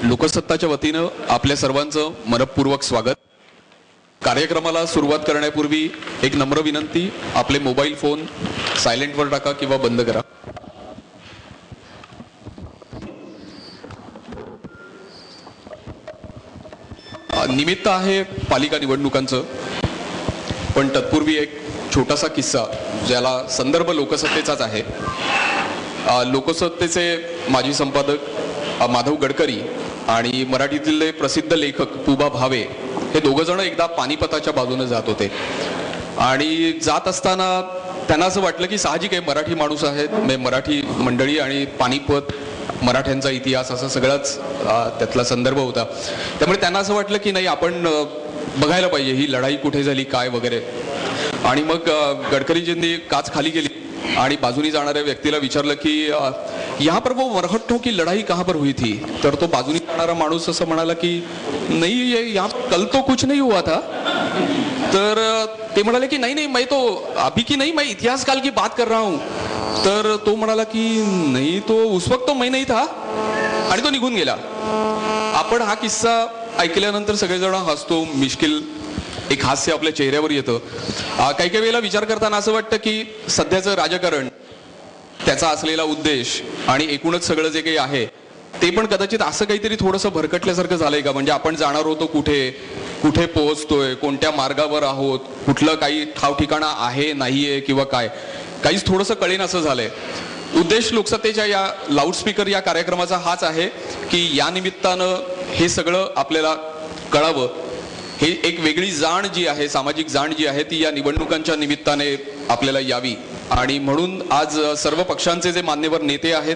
लोकसत्ताच्या वतीनं आपल्या सर्वांचं मनपूर्वक स्वागत। कार्यक्रमाला सुरुवात करण्यापूर्वी एक नम्र विनंती, आपले मोबाईल फोन सायलेंटवर टाका किंवा बंद करा। निमित्त आहे पालिका निवडणुकांचं, पण तत्पूर्वी एक छोटासा किस्सा ज्याला संदर्भ लोकसत्तेचाच आहे। लोकसत्तेचे माजी संपादक माधव गडकरी आणि मराठीतील प्रसिद्ध लेखक पुबा भावे हे दोघं जण एकदा पानिपताच्या बाजूने जात होते आणि जात असताना त्यांना असं वाटलं की साहजिक आहे, मराठी माणूस आहेत, मराठी मंडळी आणि पानिपत, मराठ्यांचा इतिहास असा सगळाच त्यातला संदर्भ होता। त्यामुळे त्यांना असं वाटलं की नाही, आपण बघायला पाहिजे ही लढाई कुठे झाली काय वगैरे। आणि मग गडकरीजींनी काच खाली केली आणि बाजूनी जाणाऱ्या व्यक्तीला विचारलं की यहाँ पर वो मरहट्टों की लड़ाई कहाँ पर हुई थी। तर तो बाजूनी जाणारा माणूस असं म्हणाला की नहीं, ये यहाँ कल तो कुछ नहीं हुआ था। तर ते म्हणाले की नहीं नहीं, मैं तो अभी की नहीं, मैं इतिहास काल की बात कर रहा हूँ। तर तो म्हणाला की नहीं, तो उस वक्त तो मैं नहीं था, आणि तो निघून गेला। आपण हा किस्सा ऐकल्यानंतर सगळेजण हसतो, मिश्किल एक हास्य आपल्या चेहऱ्यावर येतं। काही काही वेळेला विचार करताना असं वाटतं की सध्याचं राजकारण, त्याचा असलेला उद्देश आणि एकूणच सगळं जे काही आहे ते पण कदाचित असं काहीतरी थोडंसं भरकटल्यासारखं झालंय का। म्हणजे आपण जाणार होतो कुठे, कुठे पोहोचतोय, कोणत्या मार्गावर आहोत, कुठलं काही ठाव ठिकाणा आहे नाहीये किंवा काय, काहीच थोडंसं कळेन असं झालंय। उद्देश लोकसत्तेच्या या लाऊडस्पीकर या कार्यक्रमाचा हाच आहे की या निमित्तानं हे सगळं आपल्याला कळावं। हे एक वेगळी जाण जी आहे, सामाजिक जाण जी आहे, ती या निवडणुकांच्या निमित्ताने आपल्याला यावी। आणि म्हणून आज सर्व पक्षांचे जे मान्यवर नेते आहेत,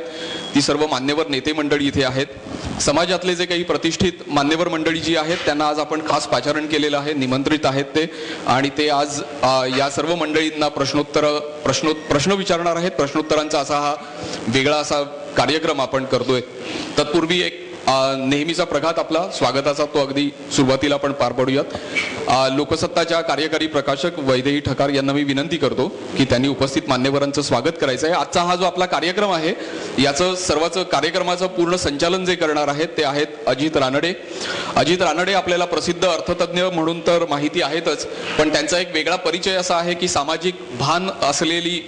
ती सर्व मान्यवर नेते मंडळी इथे आहेत। समाजातले जे काही प्रतिष्ठित मान्यवर मंडळी जी आहेत त्यांना आज आपण खास पाचारण केलेलं आहे, निमंत्रित आहेत ते, आणि ते आज या सर्व मंडळींना प्रश्न विचारणार आहेत। प्रश्नोत्तरांचा असा हा वेगळा असा कार्यक्रम आपण करतोय। तत्पूर्वी एक नेहमीचा प्रघात आपला स्वागताचा तो अगदी सुरुवातीला आपण पार पाडूयात। लोकसत्ताच्या कार्यकारी प्रकाशक वैदेही ठकार यांना मी विनंती करतो की त्यांनी उपस्थित मान्यवरांचं स्वागत करायचं आहे। आजचा हा जो आपला कार्यक्रम आहे याचं सर्वाचं कार्यक्रमाचं पूर्ण संचालन जे करणार आहेत ते आहेत अजित रानडे। अजित रानडे आपल्याला प्रसिद्ध अर्थतज्ञ म्हणून तर माहिती आहेतच, पण त्यांचा एक वेगळा परिचय असा आहे की सामाजिक भान असलेली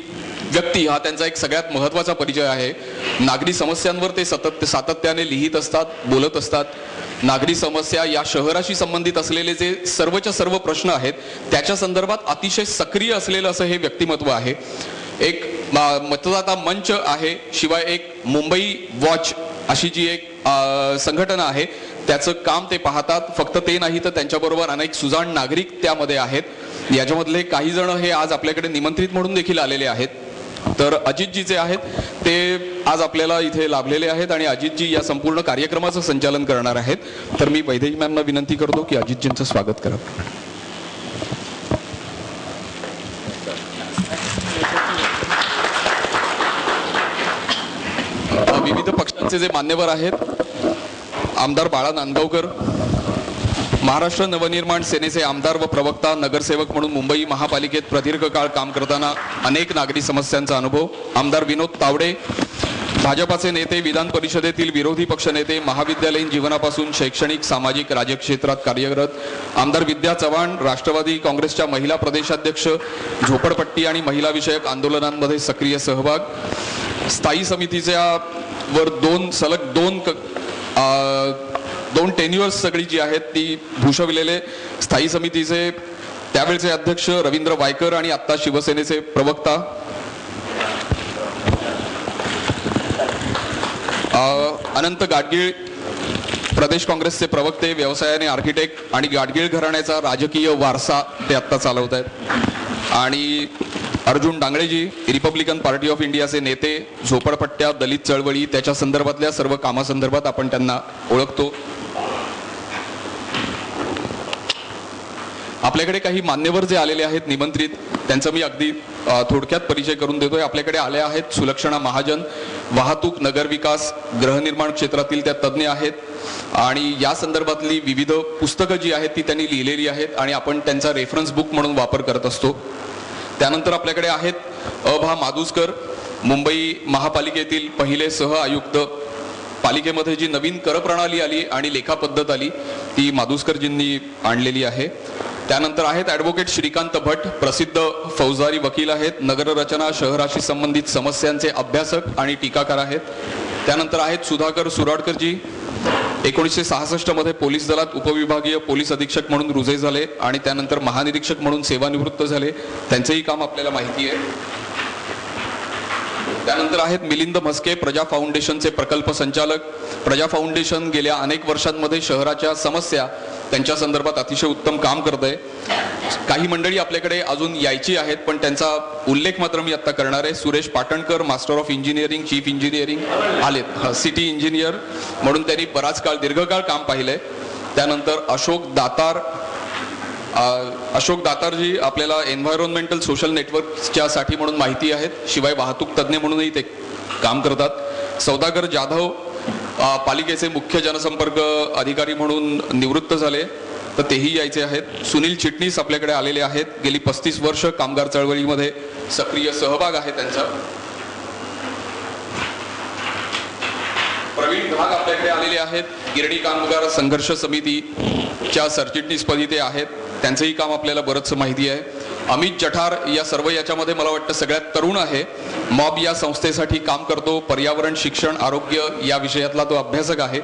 व्यक्ती हा त्यांचा एक सगळ्यात महत्त्वाचा परिचय आहे। नागरी समस्यांवर ते सातत्याने लिहित असतात, बोलत असतात। नागरी समस्या या शहराशी संबंधित असलेले जे सर्वच्या सर्व प्रश्न आहेत त्याच्या संदर्भात अतिशय सक्रिय असलेलं असं हे व्यक्तिमत्व आहे। एक मतदाता मंच आहे, शिवाय एक मुंबई वॉच अशी जी एक संघटना आहे त्याचं काम ते पाहतात। फक्त ते नाही तर त्यांच्याबरोबर अनेक सुजाण नागरिक त्यामध्ये आहेत। याच्यामधले काही जण हे आज आपल्याकडे निमंत्रित म्हणून देखील आलेले आहेत। तर अजितजी जे आहेत ते आज आपल्याला इथे लाभलेले आहेत आणि अजितजी या संपूर्ण कार्यक्रमाचं संचालन करणार आहेत। तर मी वैदेही मॅमना विनंती करतो की अजितजींचं स्वागत करा। विविध पक्षांचे जे मान्यवर आहेत, आमदार बाळा नांदगावकर, महाराष्ट्र नवनिर्माण सेनेचे आमदार व प्रवक्ता, नगरसेवक म्हणून मुंबई महापालिकेत प्रदीर्घ काळ काम करताना अनेक नागरी समस्यांचा अनुभव, आमदार विनोद तावडे, भाजपाचे नेते, विधान परिषदेतील विरोधी पक्षनेते, महाविद्यालयीन जीवनापासून शैक्षणिक सामाजिक राजकीय क्षेत्रात कार्यरत, आमदार विद्या चव्हाण, राष्ट्रवादी काँग्रेसच्या महिला प्रदेशाध्यक्ष, झोपडपट्टी आणि महिला विषयक आंदोलनांमध्ये सक्रिय सहभाग, स्थायी समितीच्या वर दोन टेन्युअर्स सगळी जी आहेत ती भूषविलेले स्थायी समितीचे त्यावेळचे अध्यक्ष रवींद्र वायकर आणि आता शिवसेनेचे प्रवक्ता, अनंत गाडगीळ, प्रदेश काँग्रेसचे प्रवक्ते, व्यवसायाने आर्किटेक्ट आणि गाडगीळ घराण्याचा राजकीय वारसा ते आत्ता चालवत आहेत, आणि अर्जुन डांगळेजी, रिपब्लिकन पार्टी ऑफ इंडियाचे नेते, झोपडपट्ट्या, दलित चळवळी त्याच्या संदर्भातल्या सर्व कामासंदर्भात आपण त्यांना ओळखतो। आपल्याकडे काही मान्यवर जे आलेले आहेत निमंत्रित, त्यांचा मी अगदी थोडक्यात परिचय करून देतोय। आपल्याकडे आले आहेत सुलक्षणा महाजन, वाहतूक, नगरविकास, गृहनिर्माण क्षेत्रातील त्या तज्ज्ञ आहेत आणि या संदर्भातली विविध पुस्तकं जी आहेत ती त्यांनी लिहिलेली आहेत आणि आपण त्यांचा रेफरन्स बुक म्हणून वापर करत असतो। त्यानंतर आपल्याकडे आहेत अभा मादुसकर, मुंबई महापालिकेतील पहिले सह आयुक्त, पालिकेमध्ये जी नवीन कर प्रणाली आली आणि लेखा पद्धत आली ती माधुस्करजींनी आणलेली आहे. त्यानंतर आहेत ॲडव्होकेट श्रीकांत भट, प्रसिद्ध फौजदारी वकील आहेत, नगररचना शहराशी संबंधित समस्यांचे अभ्यासक आणि टीकाकार आहेत. त्यानंतर आहेत सुधाकर सुराडकरजी, 1966 मध्ये पोलीस दलात उपविभागीय पोलीस अधीक्षक म्हणून रुजू झाले आणि त्यानंतर महानिरीक्षक म्हणून सेवानिवृत्त झाले. त्यांचेही काम आपल्याला माहिती आहे. त्यानंतर आहेत मिलिंद म्हस्के, प्रजा फाउंडेशनचे प्रकल्प संचालक. प्रजा फाउंडेशन गेल्या अनेक वर्षांमध्ये शहराच्या समस्या त्यांच्या संदर्भात अतिशय उत्तम काम करत आहे. काही मंडळी आपल्याकडे अजून यायची आहेत पण त्यांचा उल्लेख मात्र मी आता करणार आहे. Suresh Patankar, master of engineering, chief engineering आलेत, सिटी इंजिनियर म्हणून त्यांनी बराच काळ दीर्घकाळ काम पाहिलंय. त्यानंतर अशोक दातारजी आपल्याला एन्व्हायरमेंटल सोशल नेटवर्कच्या साठी म्हणून माहिती आहेत, शिवाय वाहतूक तज्ज्ञ म्हणूनही ते काम करतात. सौदागर जाधव पालिकेचे मुख्य जनसंपर्क अधिकारी म्हणून निवृत्त झाले तर तेही यायचे आहेत. सुनील चिटणीस आपल्याकडे आलेले आहेत, गेली 35 वर्ष कामगार चळवळीमध्ये सक्रिय सहभाग आहे त्यांचा. प्रवीण घाग आपल्याकडे आलेले आहेत, गिरणी कामगार संघर्ष समितीच्या सरचिटणीसपदी ते आहेत, त्यांचंही काम आपल्याला बरंच माहिती आहे. अमित जठार या सर्व याच्यामध्ये मला वाटतं सगळ्यात तरुण आहे. मॉब या संस्थेसाठी काम करतो, पर्यावरण, शिक्षण, आरोग्य या विषयातला तो अभ्यासक आहे.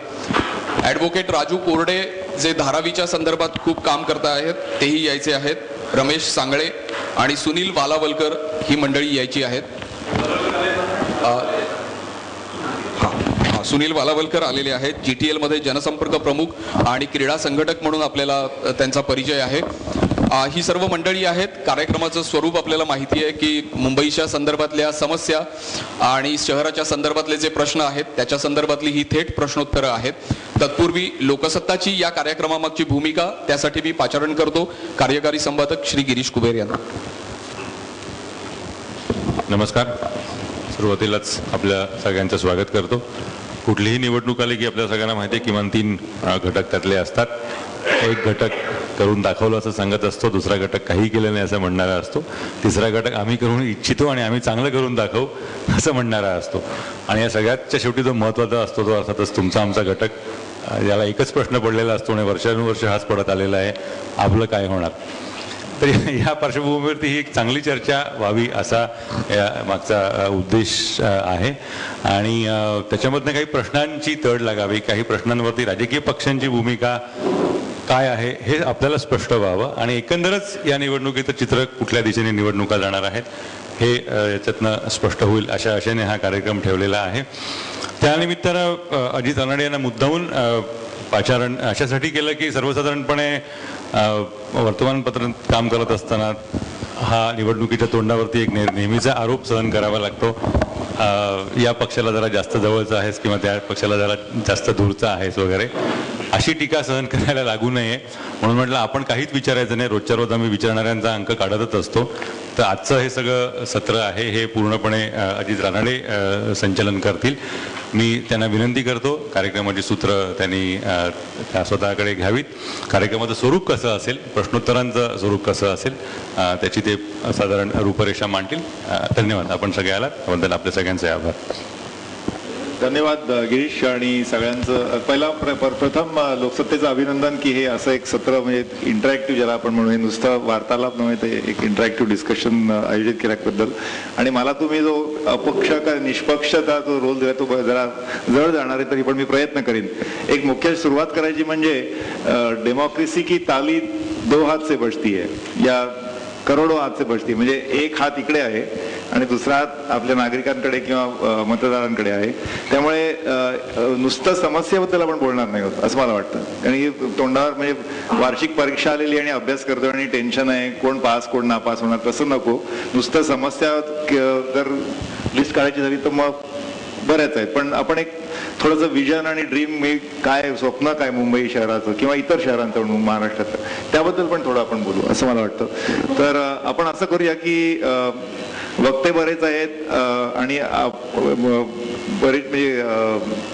ॲडव्होकेट राजू कोरडे जे धारावीच्या संदर्भात खूप काम करत आहेत तेही यायचे आहेत. रमेश सांगळे आणि सुनील वालावलकर ही मंडळी यायची आहेत. सुनील वालावलकर आलेले आहेत. GTL मध्ये जनसंपर्क प्रमुख आणि क्रीडा संघटक म्हणून आपल्याला त्यांचा परिचय आहे. ही सर्व मंडळी आहेत. कार्यक्रमाचं स्वरूप आपल्याला माहिती आहे की मुंबईच्या संदर्भातल्या समस्या आणि शहराच्या संदर्भातले जे प्रश्न आहेत त्याच्या संदर्भातली ही थेट प्रश्नोत्तरं आहेत. तत्पूर्वी लोकसत्ताची या कार्यक्रमामागची भूमिका त्यासाठी मी पाचारण करतो कार्यकारी संपादक श्री गिरीश कुबेर यांना. नमस्कार. सुरुवातीलाच आपल्या सगळ्यांचं स्वागत करतो. कुठलीही निवडणूक आली की आपल्या सगळ्यांना माहिती आहे किमान 3 घटक त्यातले असतात. एक घटक करून दाखवलं असं सांगत असतो, दुसरा घटक काही केलं नाही असं म्हणणारा असतो, तिसरा घटक आम्ही करून इच्छितो आणि आम्ही चांगलं करून दाखवू असं म्हणणारा असतो. आणि या सगळ्याच्या शेवटी जो महत्त्वाचा असतो तो अर्थातच तुमचा आमचा घटक, याला एकच प्रश्न पडलेला असतो आणि वर्षानुवर्ष हाच पडत आलेला आहे, आपलं काय होणार. तर या पार्श्वभूमीवरती ही एक चांगली चर्चा व्हावी असा या मागचा उद्देश आहे. आणि त्याच्यामधनं काही प्रश्नांची तड लागावी, काही प्रश्नांवरती राजकीय पक्षांची भूमिका काय आहे हे आपल्याला स्पष्ट व्हावं आणि एकंदरच या निवडणुकीचं चित्र कुठल्या दिशेने निवडणुका जाणार आहेत हे याच्यातनं स्पष्ट होईल अशा आशेने हा कार्यक्रम ठेवलेला आहे. त्यानिमित्तानं अजित रानडे यांना मुद्दामून पाचारण अशासाठी केलं की सर्वसाधारणपणे वर्तमानपत्र काम करत असताना हा निवडणुकीच्या तोंडावरती एक नेहमीचा आरोप सहन करावा लागतो. या पक्षाला जरा जास्त जवळचा आहेस किंवा त्या पक्षाला जरा जास्त दूरचा आहेस वगैरे अशी टीका सहन करायला लागू नये म्हणून म्हटलं आपण काहीच विचारायचं नाही, रोजच्या रोज आम्ही विचारणाऱ्यांचा अंक काढतच असतो. तर आजचं हे सगळं सत्र आहे हे पूर्णपणे अजित रानडे संचालन करतील. मी त्यांना विनंती करतो कार्यक्रमाची सूत्र त्यांनी त्या स्वतःकडे घ्यावीत. कार्यक्रमाचं स्वरूप कसं असेल, प्रश्नोत्तरांचं स्वरूप कसं असेल त्याची ते साधारण रूपरेषा मांडतील. धन्यवाद. आपण सगळे आलात त्याबद्दल आपल्या सगळ्यांचे आभार. धन्यवाद गिरीश आणि सगळ्यांचं. पहिला प्रथम लोकसत्तेचं अभिनंदन की हे असं एक सत्र म्हणजे इंटरॅक्टिव्ह ज्याला आपण म्हणू, हे नुसतं वार्तालाप नव्हे ते एक इंटरॅक्टिव्ह डिस्कशन आयोजित केल्याबद्दल. आणि मला तुम्ही जो अपक्ष का निष्पक्षता जो रोल दिला तो जरा जड जाणार आहे तरी पण मी प्रयत्न करीन. एक मुख्य सुरुवात करायची म्हणजे डेमोक्रेसी की ताली 2 हात से बजती है या करोडो हात से बजती, म्हणजे एक हात इकडे आहे आणि दुसरा हात आपल्या नागरिकांकडे किंवा मतदारांकडे आहे. त्यामुळे नुसतं समस्येबद्दल आपण बोलणार नाही होत असं मला वाटतं. आणि तोंडावर म्हणजे वार्षिक परीक्षा आलेली आणि अभ्यास करतो आणि टेन्शन आहे कोण पास कोण नापास होणार तसं नको. नुसतं समस्या जर लिस्ट काढायची झाली तर मग बऱ्याच आहेत, पण आपण एक थोडंसं विजन आणि ड्रीम काय स्वप्न काय मुंबई शहराचं किंवा इतर शहरांचं महाराष्ट्राचं त्याबद्दल पण थोडं आपण बोलू असं मला वाटतं. तर आपण असं करूया की वक्ते बरेच आहेत आणि बरेच म्हणजे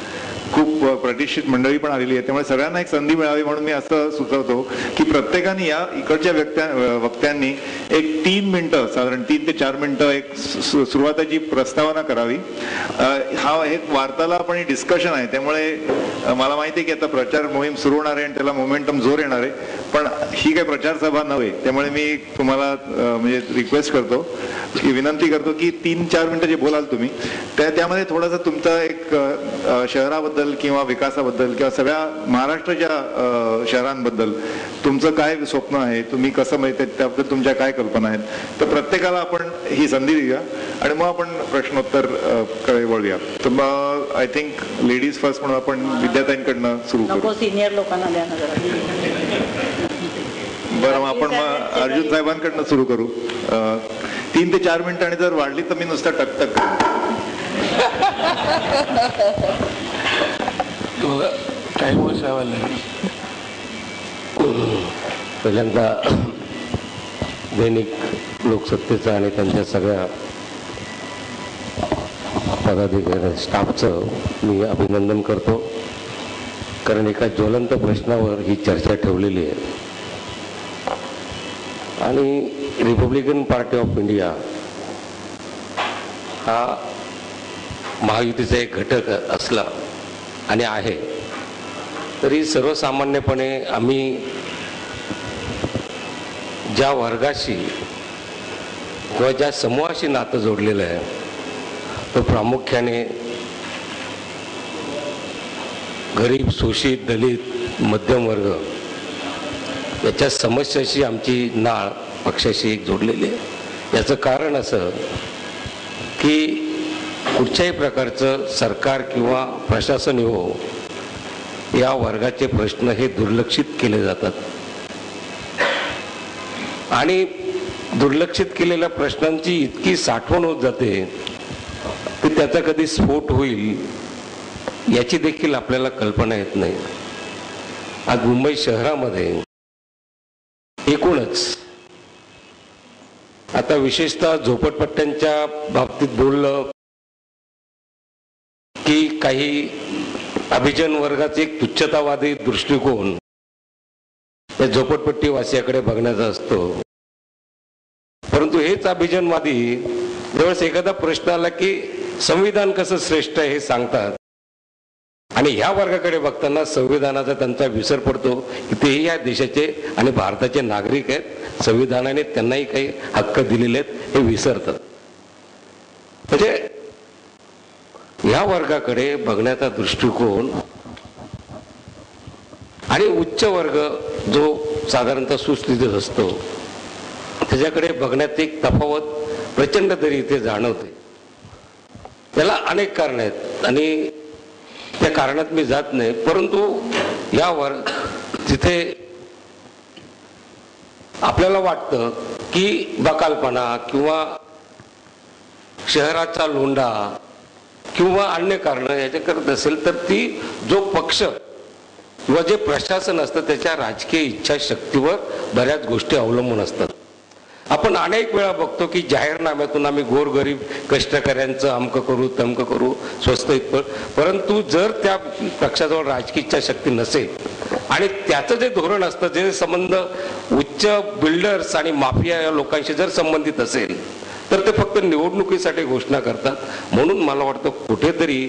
खूप प्रतिष्ठित मंडळी पण आलेली आहे, त्यामुळे सगळ्यांना एक संधी मिळावी म्हणून मी असं सुचवतो की प्रत्येकाने या इकडच्या वक्त्यांनी एक 3 मिनिटं, साधारण 3 ते 4 मिनिटं एक सुरुवाताची प्रस्तावना करावी. हा एक वार्तालाप आणि डिस्कशन आहे, त्यामुळे मला माहिती आहे की आता प्रचार मोहीम सुरू होणार आहे आणि त्याला मोमेंटम जोर येणार आहे, पण ही काही प्रचार सभा नव्हे. त्यामुळे मी तुम्हाला म्हणजे रिक्वेस्ट करतो की विनंती करतो की 3-4 मिनिटं जे बोलाल तुम्ही त्यामध्ये थोडासा तुमचा एक शहराबद्दल किंवा विकासाबद्दल किंवा सगळ्या महाराष्ट्राच्या शहरांबद्दल तुमचं काय स्वप्न आहे, तुम्ही कसं माहिती आहे त्याबद्दल तुमच्या काय कल्पना आहेत, तर प्रत्येकाला आपण ही संधी देऊया आणि मग आपण प्रश्नोत्तर कडे वळूया. तर मग आय थिंक लेडीज फर्स्ट म्हणून आपण विद्यार्थ्यांकडनं सुरू करू. सिनियर लोकांना द्या ना जरा. बरं, मग आपण मग अर्जुन साहेबांकडनं सुरू करू. 3 ते 4 मिनिटं आणि जर वाढली तर मी नुसतं टकटक पहिल्यांदा दैनिक लोकसत्तेचं आणि त्यांच्या सगळ्या पदाधिकारी स्टाफचं मी अभिनंदन करतो, कारण एका ज्वलंत प्रश्नावर ही चर्चा ठेवलेली आहे. आणि रिपब्लिकन पार्टी ऑफ इंडिया हा महायुतीचा एक घटक असला आणि आहे, तरी सर्वसामान्यपणे आम्ही ज्या वर्गाशी किंवा ज्या समूहाशी नातं जोडलेलं आहे तो प्रामुख्याने गरीब, शोषित, दलित, मध्यम वर्ग याच्या समस्याशी आमची नाळ पक्षाशी एक जोडलेली आहे. याचं कारण असं की कुठच्याही प्रकारचं सरकार किंवा प्रशासन हो, या वर्गाचे प्रश्न हे दुर्लक्षित केले जातात आणि दुर्लक्षित केलेल्या प्रश्नांची इतकी साठवण होत जाते की त्याचा कधी स्फोट होईल याची देखील आपल्याला कल्पना येत नाही. आज मुंबई शहरामध्ये एकूणच आता विशेषतः झोपडपट्ट्यांच्या बाबतीत बोललं की काही अभिजन वर्गाचे एक तुच्छतावादी दृष्टिकोन या झोपडपट्टी वासियाकडे बघण्याचा असतो, परंतु हेच अभिजनवादी ज्यावेळेस एखादा प्रश्न आला की संविधान कसं श्रेष्ठ आहे हे सांगतात आणि ह्या वर्गाकडे बघताना संविधानाचा त्यांचा विसर पडतो की तेही या देशाचे आणि भारताचे नागरिक आहेत, संविधानाने त्यांनाही काही हक्क दिलेले आहेत हे विसरतात. म्हणजे ह्या वर्गाकडे बघण्याचा दृष्टिकोन आणि उच्च वर्ग जो साधारणतः सुस्थितीत असतो त्याच्याकडे बघण्यात एक तफावत प्रचंड तरी इथे जाणवते. त्याला अनेक कारण आहेत आणि त्या कारणात मी जात नाही, परंतु यावर तिथे आपल्याला वाटतं की बकालपणा किंवा शहराचा लोंढा किंवा अन्य कारण याच्या करत असेल तर ती जो पक्ष किंवा जे प्रशासन असतं त्याच्या राजकीय इच्छाशक्तीवर बऱ्याच गोष्टी अवलंबून असतात. आपण अनेक वेळा बघतो की जाहीरनाम्यातून आम्ही गोरगरीब कष्टकऱ्यांचं अमकं करू तमकं करू स्वस्त इतकं, परंतु जर त्या पक्षाजवळ राजकीय इच्छाशक्ती नसेल आणि त्याचं जे धोरण असतं जे संबंध उच्च बिल्डर्स आणि माफिया या लोकांशी जर संबंधित असेल तर ते फक्त निवडणुकीसाठी घोषणा करतात. म्हणून मला वाटतं कुठेतरी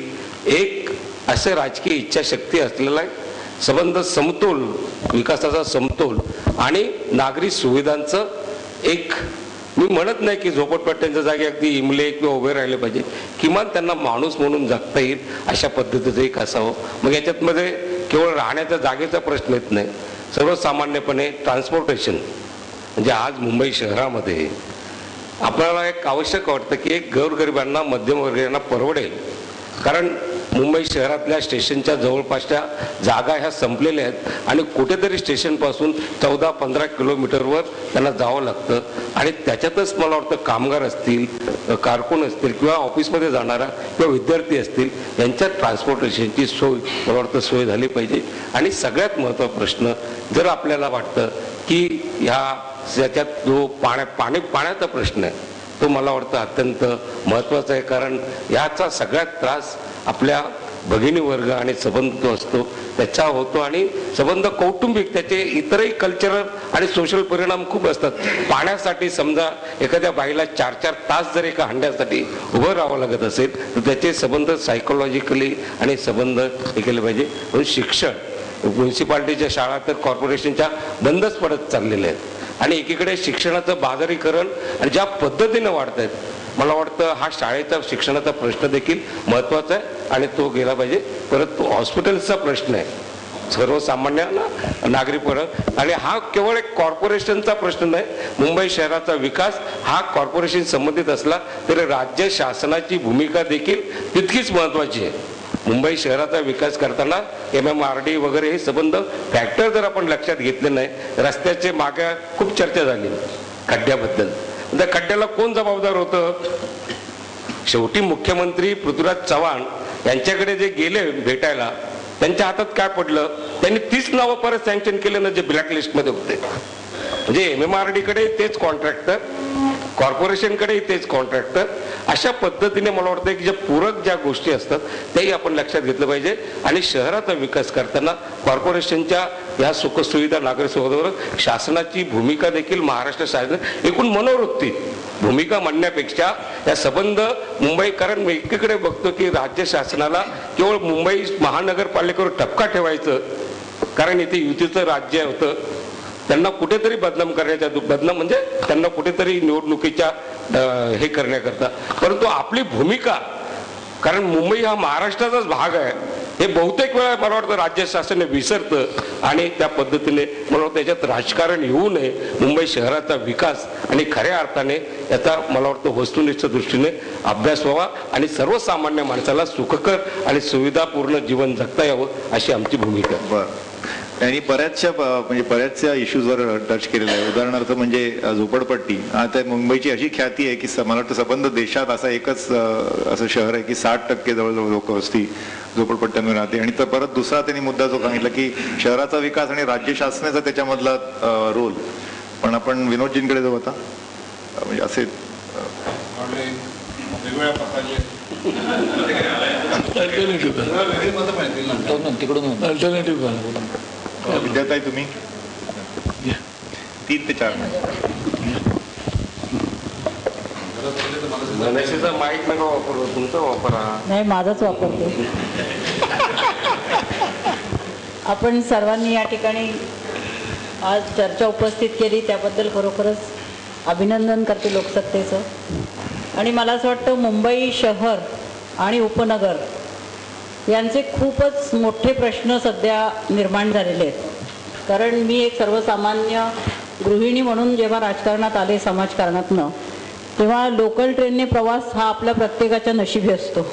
एक असे राजकीय इच्छाशक्ती असलेला संबंध, समतोल, विकासाचा समतोल आणि नागरी सुविधांचं एक, मी म्हणत नाही की झोपडपट्ट्यांच्या जागी अगदी इमले किंवा उभे राहिले पाहिजे, किमान त्यांना माणूस म्हणून जगता येईल अशा पद्धतीचं एक असावं. मग याच्यात मध्ये केवळ राहण्याच्या जागेचा प्रश्न येत नाही, सर्वसामान्यपणे ट्रान्सपोर्टेशन म्हणजे आज मुंबई शहरामध्ये आपल्याला एक आवश्यक वाटतं की एक गोरगरिबांना, मध्यमवर्गीयांना परवडेल, कारण मुंबई शहरातल्या स्टेशनच्या जवळपासच्या जागा ह्या संपलेल्या आहेत आणि कुठेतरी स्टेशनपासून 14-15 किलोमीटरवर त्यांना जावं लागतं आणि त्याच्यातच मला वाटतं कामगार असतील, कारकून असतील किंवा ऑफिसमध्ये जाणारा किंवा विद्यार्थी असतील यांच्या ट्रान्सपोर्टेशनची सोय मला वाटतं सोय झाली पाहिजे. आणि सगळ्यात महत्त्वाचा प्रश्न जर आपल्याला वाटतं की याच्यात जो पाण्याचा प्रश्न आहे तो मला वाटतं अत्यंत महत्त्वाचा आहे, कारण याचा सगळ्यात त्रास आपल्या भगिनी वर्ग आणि संबंध जो असतो त्याचा होतो, आणि संबंध कौटुंबिक त्याचे इतरही कल्चरल आणि सोशल परिणाम खूप असतात. पाण्यासाठी समजा एखाद्या बाईला 4-4 तास जर एका हंड्यासाठी उभं राहावं लागत असेल तर त्याचे संबंध सायकोलॉजिकली आणि संबंध हे केले पाहिजे. म्हणून शिक्षण, म्युन्सिपाल्टीच्या शाळा तर कॉर्पोरेशनच्या बंदच पडत चाललेल्या आहेत, आणि एकीकडे शिक्षणाचं बाजारीकरण आणि ज्या पद्धतीनं वाढत आहेत, मला वाटतं हा शाळेचा शिक्षणाचा प्रश्न देखील महत्त्वाचा आहे आणि तो गेला पाहिजे. परत तो हॉस्पिटलचा प्रश्न आहे सर्वसामान्य नागरिक परत, आणि हा केवळ एक कॉर्पोरेशनचा प्रश्न नाही. मुंबई शहराचा विकास हा कॉर्पोरेशन संबंधित असला तरी राज्य शासनाची भूमिका देखील तितकीच महत्त्वाची आहे. मुंबई शहराचा विकास करताना MMRD वगैरे हे संबंध फॅक्टर जर आपण लक्षात घेतले नाही, रस्त्याचे मागे खूप चर्चा झाली खड्ड्याबद्दल, त्या खड्ड्याला कोण जबाबदार होतं? शेवटी मुख्यमंत्री पृथ्वीराज चव्हाण यांच्याकडे जे गेले भेटायला, त्यांच्या हातात काय पडलं? त्यांनी 30 नावं परत सँक्शन केले ना जे ब्लॅकलिस्टमध्ये होते. म्हणजे MMRD कडे तेच कॉन्ट्रॅक्टर, कॉर्पोरेशनकडे तेच कॉन्ट्रॅक्टर. अशा पद्धतीने मला वाटतं की ज्या पूरक ज्या गोष्टी असतात त्याही आपण लक्षात घेतलं पाहिजे, आणि शहराचा विकास करताना कॉर्पोरेशनच्या या सुखसुविधा नागरी सुविधावर शासनाची भूमिका देखील महाराष्ट्र शासन एकूण मनोवृत्ती भूमिका म्हणण्यापेक्षा या संबंध मुंबई, कारण मी एकीकडे बघतो की राज्य शासनाला केवळ मुंबई महानगरपालिकेवर ठपका ठेवायचं, कारण इथे युतीचं राज्य होतं, त्यांना कुठेतरी बदनाम करण्याच्या, बदनाम म्हणजे त्यांना कुठेतरी निवडणुकीच्या हे करण्याकरता, परंतु आपली भूमिका, कारण मुंबई हा महाराष्ट्राचाच भाग आहे हे बहुतेक वेळा मला वाटतं राज्य शासन विसरतं, आणि त्या पद्धतीने मला वाटतं त्याच्यात राजकारण येऊ नये. मुंबई शहराचा विकास आणि खऱ्या अर्थाने याचा मला वाटतं वस्तुनिष्ठ दृष्टीने अभ्यास व्हावा, आणि सर्वसामान्य माणसाला सुखकर आणि सुविधापूर्ण जीवन जगता यावं अशी आमची भूमिका आहे. बरं, आणि बऱ्याचशा इश्यूजवर टच केलेला आहे. उदाहरणार्थ म्हणजे झोपडपट्टी. आता मुंबईची अशी ख्याती आहे की मला वाटतं संबंध देशात असा एकच असं शहर आहे की 60% जवळजवळ लोक वस्ती झोपडपट्ट्यांवर राहते. आणि तर परत दुसरा त्यांनी मुद्दा जो सांगितला की शहराचा विकास आणि राज्य शासनाचा त्याच्यामधला रोल. पण आपण विनोदजींकडे जाऊ आता, म्हणजे असे वेगवेगळ्या प्रकारचे विद्यार्थी आहे तुम्ही 3 ते 4 माईक नका वापरू, तुमचा वापरा. नाही, माझाच वापरतो. आपण सर्वांनी या ठिकाणी आज चर्चा उपस्थित केली त्याबद्दल खरोखरच अभिनंदन करते लोकसत्तेचं. आणि मला असं वाटतं मुंबई शहर आणि उपनगर यांचे खूपच मोठे प्रश्न सध्या निर्माण झालेले आहेत. कारण मी एक सर्वसामान्य गृहिणी म्हणून जेव्हा राजकारणात आले समाजकारणातनं, तेव्हा लोकल ट्रेनने प्रवास हा आपल्या प्रत्येकाच्या नशिबी असतो.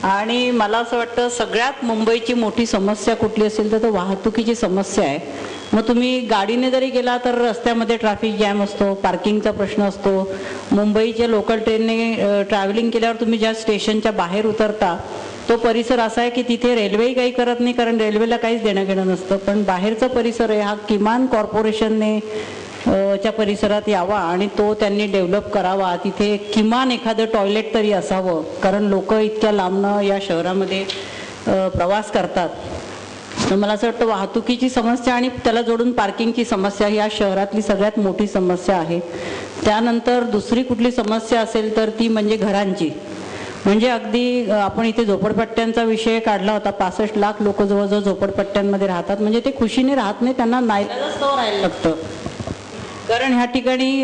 आणि मला असं वाटतं सगळ्यात मुंबईची मोठी समस्या कुठली असेल तर वाहतुकीची समस्या आहे. मग तुम्ही गाडीने जरी गेला तर रस्त्यामध्ये ट्रॅफिक जॅम असतो, पार्किंगचा प्रश्न असतो. मुंबईच्या लोकल ट्रेनने ट्रॅव्हलिंग केल्यावर तुम्ही ज्या स्टेशनच्या बाहेर उतरता तो परिसर असा आहे की तिथे रेल्वेही काही करत नाही, कारण रेल्वेला काहीच देणं घेणं नसतं. पण बाहेरचा परिसर आहे हा किमान कॉर्पोरेशनने च्या परिसरात यावा आणि तो त्यांनी डेव्हलप करावा. तिथे किमान एखादं टॉयलेट तरी असावं, कारण लोक इतक्या लांबनं या शहरामध्ये प्रवास करतात. तर मला असं वाटतं वाहतुकीची समस्या आणि त्याला जोडून पार्किंगची समस्या ही या शहरातली सगळ्यात मोठी समस्या आहे. त्यानंतर दुसरी कुठली समस्या असेल तर ती म्हणजे घरांची. म्हणजे अगदी आपण इथे झोपडपट्ट्यांचा विषय काढला होता. 65 लाख लोक जवळजवळ झोपडपट्ट्यांमध्ये राहतात. म्हणजे ते खुशीने राहत नाही, त्यांना नाईलाजास्तव राहायला लागतं. कारण ह्या ठिकाणी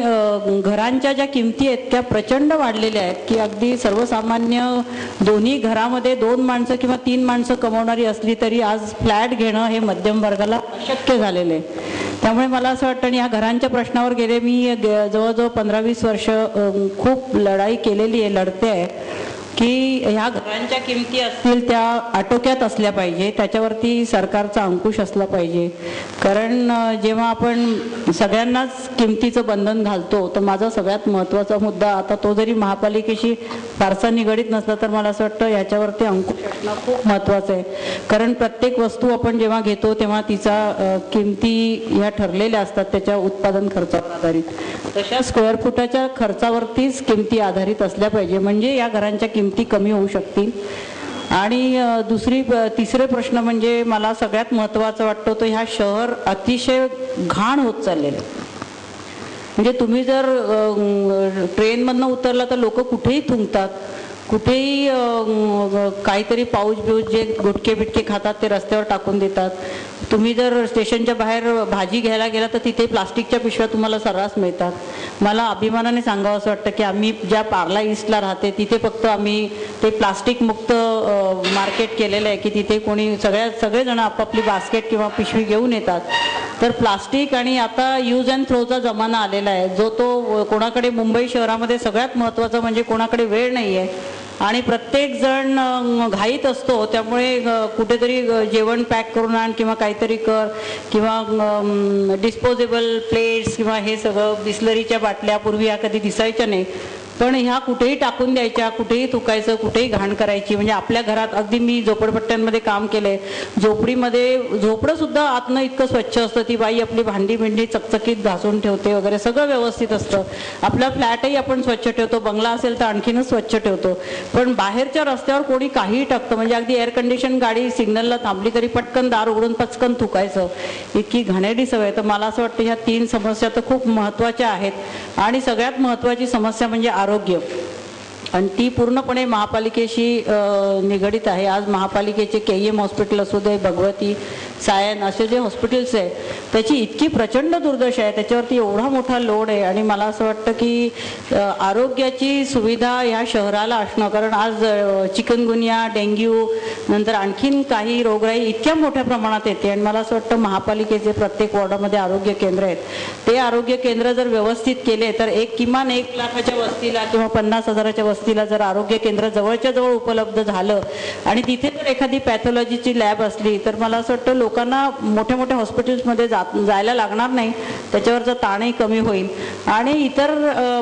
घरांच्या ज्या किमती आहेत त्या प्रचंड वाढलेल्या आहेत की अगदी सर्वसामान्य दोन्ही घरामध्ये 2 माणसं किंवा 3 माणसं कमवणारी असली तरी आज फ्लॅट घेणं हे मध्यम वर्गाला अशक्य झालेलं आहे. त्यामुळे मला असं वाटतं आणि ह्या घरांच्या प्रश्नावर गेले मी जवळजवळ 15-20 वर्ष खूप लढाई केलेली आहे, लढते आहे की ह्या घरांच्या किमती असतील त्या आटोक्यात असल्या पाहिजे, त्याच्यावरती सरकारचा अंकुश असला पाहिजे. कारण जेव्हा आपण सगळ्यांनाच किमतीचं बंधन घालतो तर माझा सगळ्यात महत्त्वाचा मुद्दा, आता तो जरी महापालिकेशी फारसा निगडीत नसला तर मला असं वाटतं याच्यावरती अंकुश असणं खूप महत्त्वाचं आहे. कारण प्रत्येक वस्तू आपण जेव्हा घेतो तेव्हा तिचा किमती ह्या ठरलेल्या असतात त्याच्या उत्पादन खर्चावर आधारित. तशा स्क्वेअर फुटाच्या खर्चावरतीच किमती आधारित असल्या पाहिजे, म्हणजे या घरांच्या किमती कमी होऊ शकतील. आणि तिसरे प्रश्न म्हणजे मला सगळ्यात महत्त्वाचं वाटतं तो ह्या शहर अतिशय घाण होत चाललेलं आहे. म्हणजे तुम्ही जर ट्रेनमधनं उतरला तर लोक कुठेही थुंकतात, कुठेही काहीतरी पाऊच बिऊच जे गुटके बिटके खातात ते रस्त्यावर टाकून देतात. तुम्ही जर स्टेशनच्या बाहेर भाजी घ्यायला गेला तर तिथे प्लास्टिकच्या पिशव्या तुम्हाला सर्रास मिळतात. मला अभिमानाने सांगावं असं वाटतं की आम्ही ज्या पार्ला ईस्टला राहते तिथे फक्त आम्ही ते प्लास्टिक मुक्त मार्केट केलेलं आहे की तिथे कोणी सगळेजण आपापली बास्केट किंवा पिशवी घेऊन येतात. तर प्लास्टिक आणि आता यूज अँड थ्रोचा जमाना आलेला आहे जो तो कोणाकडे मुंबई शहरामध्ये सगळ्यात महत्त्वाचं म्हणजे कोणाकडे वेळ नाही आहे आणि प्रत्येक जण घाईत असतो. त्यामुळे कुठेतरी जेवण पॅक करून आण किंवा काहीतरी कर किंवा डिस्पोजेबल प्लेट्स किंवा हे सगळं बिस्लरीच्या बाटल्या पूर्वी ह्या कधी दिसायच्या नाही पण ह्या कुठेही टाकून द्यायच्या, कुठेही थुकायचं, कुठेही घाण करायची. म्हणजे आपल्या घरात अगदी मी झोपडपट्ट्यांमध्ये काम केलंय, झोपडीमध्ये झोपडं सुद्धा आतनं इतकं स्वच्छ असतं, ती बाई आपली भांडी बिंडी चकचकीत घासून ठेवते वगैरे, सगळं व्यवस्थित असतं. आपला फ्लॅटही आपण स्वच्छ ठेवतो, बंगला असेल तर आणखीनच स्वच्छ ठेवतो. पण बाहेरच्या रस्त्यावर कोणी काहीही टाकतं. म्हणजे अगदी एअर कंडिशन गाडी सिग्नलला थांबली तरी पटकन दार उघडून पचकन थुकायचं, इतकी घाणेरडी सवय. तर मला असं वाटतं ह्या 3 समस्या तर खूप महत्त्वाच्या आहेत आणि सगळ्यात महत्त्वाची समस्या म्हणजे आरोग्य आणि ती पूर्णपणे महापालिकेशी निगडित आहे. आज महापालिकेचे KEM हॉस्पिटल असू दे, भगवती, सायन असे जे हॉस्पिटल्स आहे त्याची इतकी प्रचंड दुर्दशा आहे, त्याच्यावरती एवढा मोठा लोड आहे आणि मला असं वाटतं की आरोग्याची सुविधा ह्या शहराला असणं, कारण आज चिकनगुनिया, डेंग्यू नंतर आणखीन काही रोगराई इतक्या मोठ्या प्रमाणात येते आणि मला असं वाटतं महापालिकेचे प्रत्येक वॉर्डामध्ये आरोग्य केंद्र आहेत, ते आरोग्य केंद्र जर व्यवस्थित केले तर किमान 1 लाखाच्या वस्तीला किंवा 50,000च्या वस्तीला जर आरोग्य केंद्र जवळच्या जवळ उपलब्ध झालं आणि तिथे जर एखादी पॅथॉलॉजीची लॅब असली तर मला असं वाटतं लोकांना मोठ्या मोठ्या हॉस्पिटल्समध्ये जायला लागणार नाही, त्याच्यावरचा ताणही कमी होईल. आणि इतर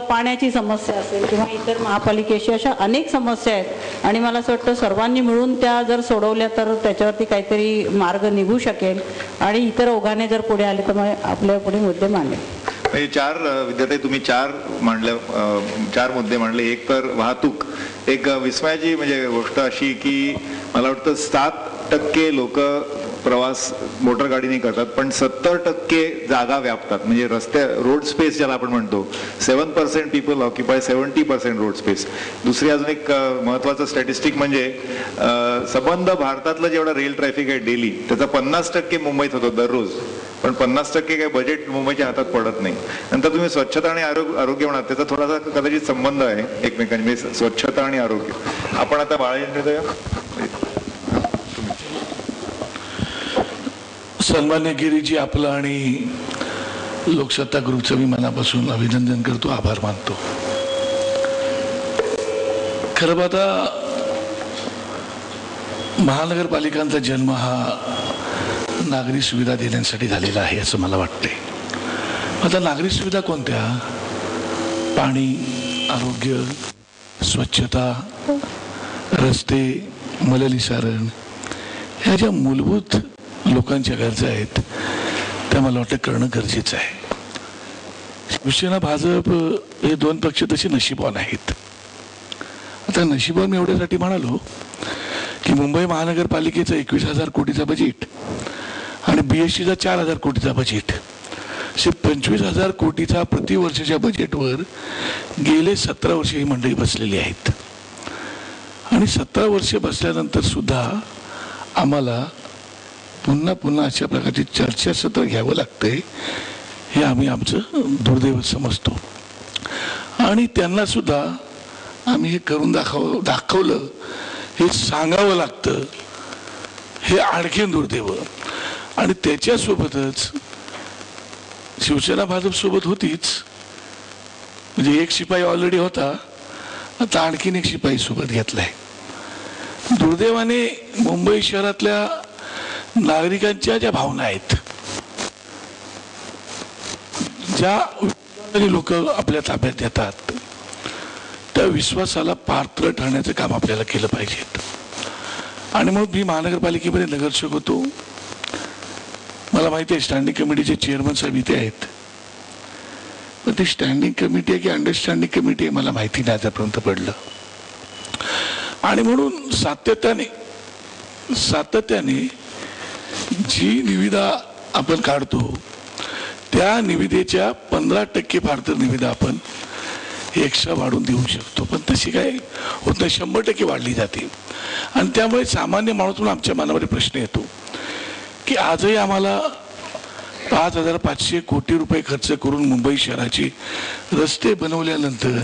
पाण्याची समस्या असेल किंवा इतर महापालिकेशी अशा अनेक समस्या आहेत आणि मला असं वाटतं सर्वांनी मिळून त्या जर सोडवल्या तर त्याच्यावरती काहीतरी मार्ग निघू शकेल आणि इतर ओघाने जर पुढे आले तर मग आपल्या पुढे मुद्दे मांडले. 4 विद्यार्थी तुम्ही 4 मुद्दे मांडले. एक तर वाहतूक, एक विस्मयाची म्हणजे गोष्ट अशी की मला वाटतं 7% लोक प्रवास मोटर गाडीने करतात पण 70% जागा व्यापतात. म्हणजे रोड स्पेस ज्याला आपण म्हणतो, 7% पीपल ऑक्युपाय 70% रोड स्पेस. दुसरी अजून एक महत्वाचं स्टॅटिस्टिक म्हणजे संबंध भारतातलं जेवढा रेल ट्रॅफिक आहे डेली त्याचा 50% मुंबईत होतो दररोज, पण 50% काही बजेट मुंबईच्या हातात पडत नाही. नंतर तुम्ही स्वच्छता आणि आरोग्य म्हणा, त्याचा थोडासा कदाचित संबंध आहे एकमेकांनी, म्हणजे स्वच्छता आणि आरोग्य. आपण आता बाळाजी सन्मान्य गिरीजी, आपलं आणि लोकसत्ता ग्रुपचं मी मनापासून अभिनंदन करतो, आभार मानतो. खरं पाहता महानगरपालिकांचा जन्म हा नागरी सुविधा देण्यासाठी झालेला आहे असं मला वाटते. आता नागरी सुविधा कोणत्या? पाणी, आरोग्य, स्वच्छता, रस्ते, मलनिसारण, ह्या ज्या मूलभूत लोकांच्या गरजा आहेत त्या मला वाटतं करणं गरजेचं आहे. शिवसेना, भाजप हे 2 पक्ष तसे नशीबवान आहेत. आता नशीबवान मी एवढ्यासाठी म्हणालो की मुंबई महानगरपालिकेचं 21,000 कोटीचा बजेट आणि BSCचा 4,000 कोटीचा बजेट, असे 25,000 कोटीचा प्रतिवर्षाच्या बजेटवर गेले 17 वर्ष ही मंडळी बसलेली आहेत. आणि 17 वर्ष बसल्यानंतर सुद्धा आम्हाला पुन्हा पुन्हा अशा प्रकारची चर्चासत्र घ्यावं लागतंय, हे आम्ही आमचं दुर्दैव समजतो. आणि त्यांना सुद्धा आम्ही हे करून दाखवलं हे सांगावं लागतं, हे आणखीन दुर्दैव. आणि त्याच्यासोबतच शिवसेना भाजप सोबत होतीच, म्हणजे एक शिपाई ऑलरेडी होता, आता आणखीन एक शिपाई सोबत घेतलाय. दुर्दैवाने मुंबई शहरातल्या नागरिकांच्या ज्या भावना आहेत, ज्या लोक आपल्या ताब्यात देतात, त्या विश्वासाला पात्र ठरण्याचं काम आपल्याला केलं पाहिजे. आणि मग मी महानगरपालिकेमध्ये नगरसेवक होतो, मला माहिती आहे स्टँडिंग कमिटीचे चेअरमन साहेब इथे आहेत, पण ती स्टँडिंग कमिटी आहे की अंडरस्टँडिंग कमिटी आहे मला माहिती नाही आतापर्यंत पडलं. आणि म्हणून सातत्याने जी निविदा आपण काढतो त्या निविदेच्या 15% फार तर निविदा आपण एक्स्ट्रा वाढून देऊ शकतो, पण तशी काय होत नाही, 100% वाढली जाते. आणि त्यामुळे सामान्य माणूस म्हणून आमच्या मनामध्ये प्रश्न येतो की आजही आम्हाला 5,500 कोटी रुपये खर्च करून मुंबई शहराचे रस्ते बनवल्यानंतर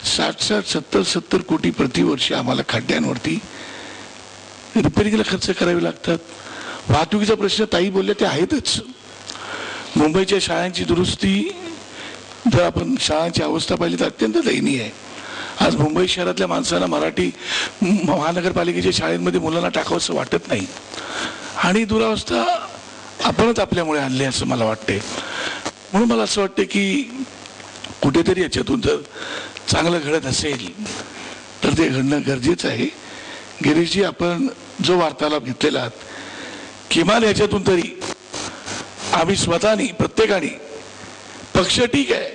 60-70 कोटी प्रतिवर्षी आम्हाला खड्ड्यांवरती रिपेरिंगला खर्च करावे लागतात. वाहतुकीचा प्रश्न ताई बोलल्या ते आहेतच. मुंबईच्या शाळांची दुरुस्ती, जर आपण शाळांची अवस्था पाहिली तर अत्यंत दयनीय आहे. आज मुंबई शहरातल्या माणसांना मराठी महानगरपालिकेच्या शाळेमध्ये मुलांना टाकावंसं वाटत नाही. आणि दुरावस्था आपणच आपल्यामुळे आणली असं मला वाटते. म्हणून मला असं वाटतं की कुठेतरी याच्यातून जर चांगलं घडत असेल तर ते घडणं गरजेचं आहे. गिरीशजी, आपण जो वार्तालाप घेतलेला आहात, किमान याच्यातून तरी आम्ही स्वतःनी प्रत्येकाने, पक्ष ठीक आहे,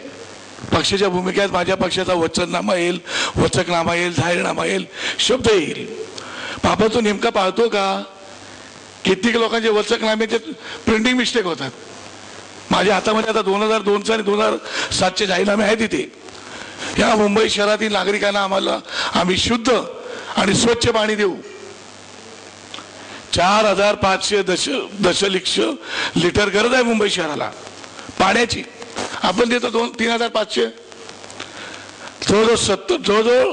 पक्षाच्या भूमिकेत माझ्या पक्षाचा वचननामा येईल, वचकनामा येईल, जाहीरनामा येईल, शब्द येईल, बाबा तो नेमका पाळतो का? कित्येक लोकांचे वचकनाम्याचे प्रिंटिंग मिस्टेक होतात. माझ्या हातामध्ये आता 2002 आणि 2007 जाहीरनामे आहेत. तिथे या मुंबई शहरातील नागरिकांना आम्ही शुद्ध आणि स्वच्छ पाणी देऊ. 4,500 दशलक्ष लिटर गरज आहे मुंबई शहराला पाण्याची. आपण देतो 3,500. जवळजवळ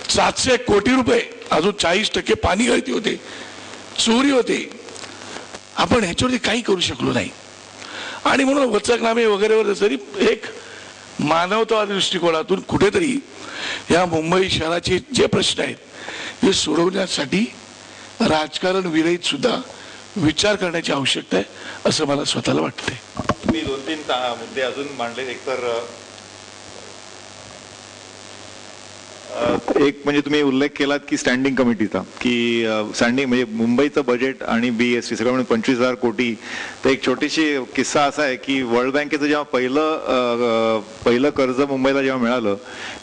700 कोटी रुपये. अजून 40% पाणी गळती होते, चोरी होते. आपण ह्याच्यावरती काही करू शकलो नाही. आणि म्हणून वचकनामे वगैरे जरी एक मानवतावादी दृष्टिकोनातून कुठेतरी या मुंबई शहराचे जे प्रश्न आहेत ते सोडवण्यासाठी राजकारण विरहित सुद्धा विचार करण्याची आवश्यकता आहे असं मला स्वतःला वाटतंय. तुम्ही 2-3 मुद्दे अजून मांडले. एक म्हणजे तुम्ही उल्लेख केलात की स्टँडिंग कमिटीचा, की स्टँडिंग म्हणजे मुंबईचं बजेट आणि BST सगळं म्हणून 25,000 कोटी. तर एक छोटीशी किस्सा असा आहे की वर्ल्ड बँकेचं जेव्हा पहिलं कर्ज मुंबईला जेव्हा मिळालं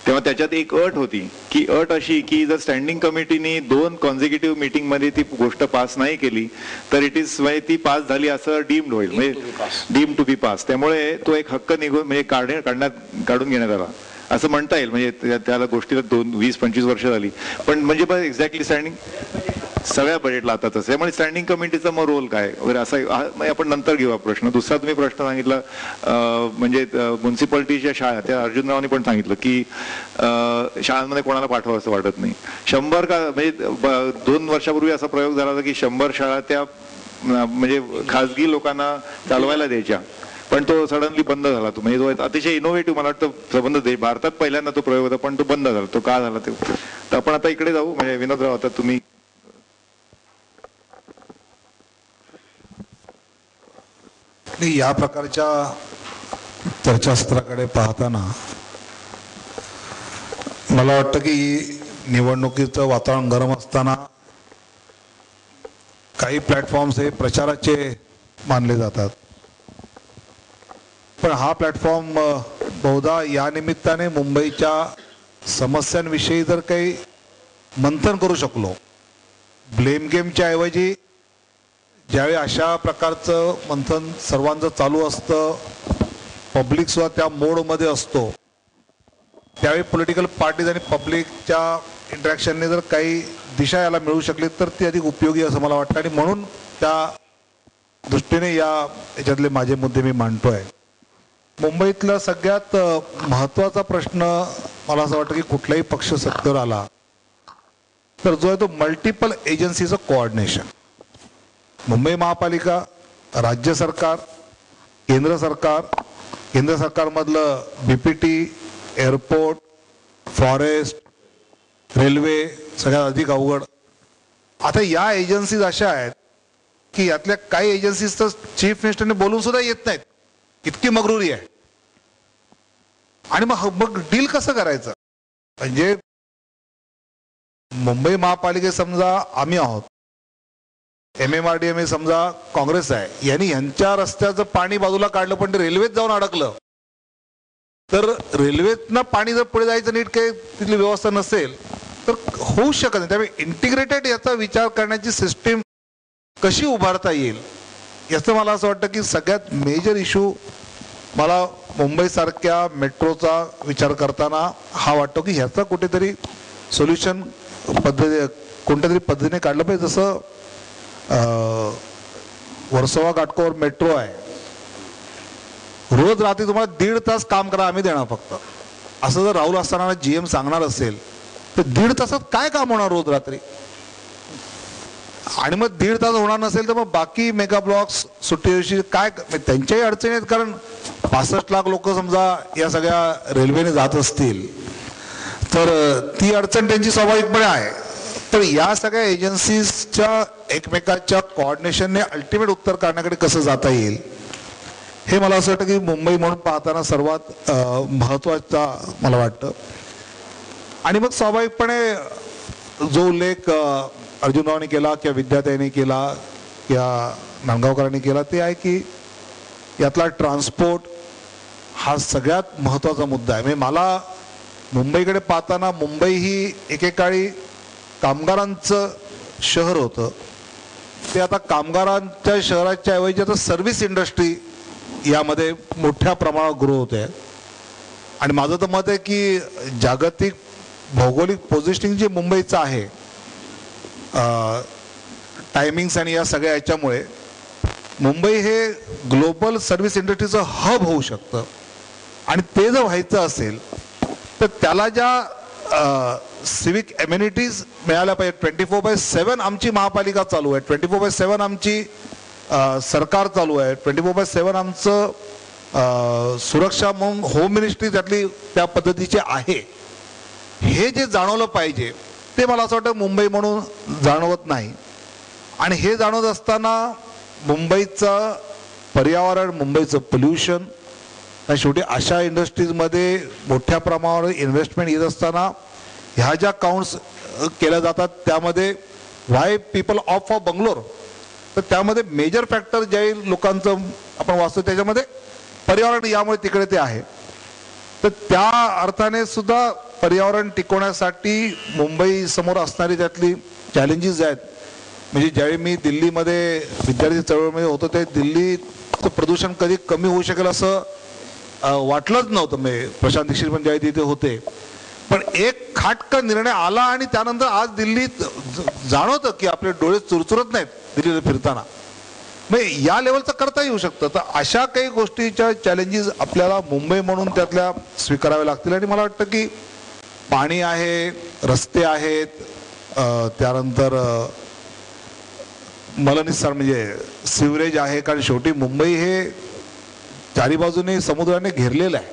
तेव्हा त्याच्यात एक अट होती, की अट अशी की जर स्टँडिंग कमिटीने 2 कॉन्झिक्युटिव्ह मीटिंगमध्ये ती गोष्ट पास नाही केली तर इट इज म्हणजे ती पास झाली असं डीम्ड होईल, म्हणजे डीम टू बी पास. त्यामुळे तो एक हक्क म्हणजे काढून घेण्यात आला असं म्हणता येईल. म्हणजे त्याला गोष्टीला 20-25 वर्ष झाली, पण म्हणजे बघ एक्झॅक्टली स्टँडिंग सगळ्या बजेटला आता तसं. त्यामुळे स्टँडिंग कमिटीचा मग रोल काय वगैरे असं आपण नंतर घेऊ प्रश्न. दुसरा तुम्ही प्रश्न सांगितला म्हणजे म्युन्सिपाल्टीच्या शाळा, त्या अर्जुनरावांनी पण सांगितलं की शाळांमध्ये कोणाला पाठवावं असं वाटत नाही. 100 का म्हणजे 2 वर्षापूर्वी असा प्रयोग झाला होता की 100 शाळा त्या म्हणजे खाजगी लोकांना चालवायला द्यायच्या, पण तो सडनली बंद झाला. तो म्हणजे तो अतिशय इनोव्हेटिव्ह मला वाटतं संबंध भारतात पहिल्यांदा तो प्रयोग होता, पण तो बंद झाला. तो का झाला ते तर आपण आता इकडे जाऊ. म्हणजे विनोदराव, आता तुम्ही या प्रकारच्या चर्चासत्राकडे पाहताना मला वाटतं की निवडणुकीचं वातावरण गरम असताना काही प्लॅटफॉर्म्स हे प्रचाराचे मानले जातात, पण हा प्लॅटफॉर्म बहुधा या निमित्ताने मुंबईच्या समस्यांविषयी जर काही मंथन करू शकलो, ब्लेम गेमच्या ऐवजी ज्यावेळी अशा प्रकारचं मंथन सर्वांचं चालू असतं, पब्लिक सुद्धा त्या मोडमध्ये असतो, त्यावेळी पॉलिटिकल पार्टीज आणि पब्लिकच्या इंटरॅक्शनने जर काही दिशा याला मिळू शकली तर ती अधिक उपयोगी असं मला वाटतं. आणि म्हणून त्या दृष्टीने याच्यातले माझे मुद्दे मी मांडतोय. मुंबईतला सगळ्यात महत्त्वाचा प्रश्न मला असं वाटतं की कुठलाही पक्ष सत्तेवर आला तर जो आहे तो मल्टिपल एजन्सीचं कोऑर्डिनेशन. मुंबई महापालिका, राज्य सरकार, केंद्र सरकारमधलं BPT, एअरपोर्ट, फॉरेस्ट, रेल्वे सगळ्यात अधिक अवघड. आता या एजन्सीज अशा आहेत की यातल्या काही एजन्सीज तर चीफ मिनिस्टरने बोलून सुद्धा येत नाहीत, इतकी मगरुरी आहे. आणि मग डील कसं करायचं? म्हणजे मुंबई महापालिकेत समजा आम्ही आहोत, MMRDA समजा काँग्रेस आहे, यांनी यांच्या रस्त्याचं पाणी बाजूला काढलं पण ते रेल्वेत जाऊन अडकलं, तर रेल्वेतनं पाणी जर पुढे जायचं नीट काही तिथली व्यवस्था नसेल तर होऊ शकत नाही. त्यामुळे इंटिग्रेटेड याचा विचार करण्याची सिस्टीम कशी उभारता येईल याचं मला असं वाटतं की सगळ्यात मेजर इश्यू मला मुंबईसारख्या मेट्रोचा विचार करताना हा वाटतो की ह्याचा कुठेतरी सोल्युशन कोणत्या तरी पद्धतीने काढलं पाहिजे. जसं वर्सोवा घाटकोपर मेट्रो आहे, रोज रात्री तुम्हाला 1.5 तास काम करा आम्ही देणार फक्त, असं जर राहुल असताना GM सांगणार असेल तर 1.5 तासात काय काम होणार रोज रात्री? आणि मग 1.5 तास होणार नसेल तर मग बाकी मेगा ब्लॉक्स सुट्टी दिवशी काय त्यांच्याही अडचणी आहेत. कारण 65 लाख लोक समजा या सगळ्या रेल्वेने जात असतील तर ती अडचण त्यांची स्वाभाविकपणे आहे. तर या सगळ्या एजन्सीजच्या एकमेकांच्या कोऑर्डिनेशनने अल्टिमेट उत्तर काढण्याकडे कसं जाता येईल हे मला असं वाटतं की मुंबई म्हणून पाहताना सर्वात महत्त्वाचा मला वाटतं. आणि मग स्वाभाविकपणे जो उल्लेख अर्जुनरावनी केला किंवा विद्याताईंनी केला किंवा नांदगावकरांनी केला ते आहे की यातला ट्रान्सपोर्ट हा सगळ्यात महत्त्वाचा मुद्दा आहे. म्हणजे मला मुंबईकडे पाहताना मुंबई ही एकेकाळी कामगारांचं शहर होतं, ते आता कामगारांच्या शहराच्या ऐवजी आता सर्व्हिस इंडस्ट्री यामध्ये मोठ्या प्रमाणात ग्रो होते आहे. आणि माझं तर मत आहे की जागतिक भौगोलिक पोझिशनिंग जे मुंबईचं आहे टायमिंग्स आणि या सगळ्या याच्यामुळे मुंबई हे ग्लोबल सर्व्हिस इंडस्ट्रीचं हब होऊ शकतं. आणि ते जर व्हायचं असेल तर त्याला ज्या सिविक एम्युनिटीज मिळाल्या पाहिजे. 24/7 आमची महापालिका चालू आहे, 24/7 आमची सरकार चालू आहे, 24/7 आमचं सुरक्षा म्हणून होम मिनिस्ट्री त्यातली त्या पद्धतीची आहे. हे जे जाणवलं पाहिजे ते मला असं वाटतं मुंबई म्हणून जाणवत नाही. आणि हे जाणवत असताना मुंबईचं पर्यावरण, मुंबईचं पोल्युशन आणि शेवटी अशा इंडस्ट्रीजमध्ये मोठ्या प्रमाणावर इन्व्हेस्टमेंट येत असताना ह्या ज्या काउंट्स केल्या जातात त्यामध्ये व्हाय पीपल ऑफ फॉर बंगलोर, तर त्यामध्ये मेजर फॅक्टर ज्या लोकांचं आपण वाचतो त्याच्यामध्ये पर्यावरण यामुळे तिकडे ते आहे. तर त्या अर्थाने सुद्धा पर्यावरण टिकवण्यासाठी मुंबई समोर असणारी त्यातली चॅलेंजेस आहेत. म्हणजे ज्यावेळी मी दिल्लीमध्ये विद्यार्थी चळवळीमध्ये होतो ते दिल्लीचं प्रदूषण कधी कमी होऊ शकेल असं वाटलंच नव्हतं. म्हणजे प्रशांत दीक्षित पण ज्यावेळी तिथे होते, पण एक खाटका निर्णय आला आणि त्यानंतर आज दिल्लीत जाणवतं की आपले डोळे चुरचुरत नाहीत दिल्लीला फिरताना. म्हणजे या लेवलचं करता येऊ शकतं. तर अशा काही गोष्टीच्या चॅलेंजेस आपल्याला मुंबई म्हणून त्यातल्या स्वीकाराव्या लागतील. आणि मला वाटतं की पाणी आहे, रस्ते आहेत, त्यानंतर मलनिस्सारण म्हणजे सिवरेज आहे. कारण शेवटी मुंबई हे चारी बाजूने समुद्राने घेरलेलं आहे.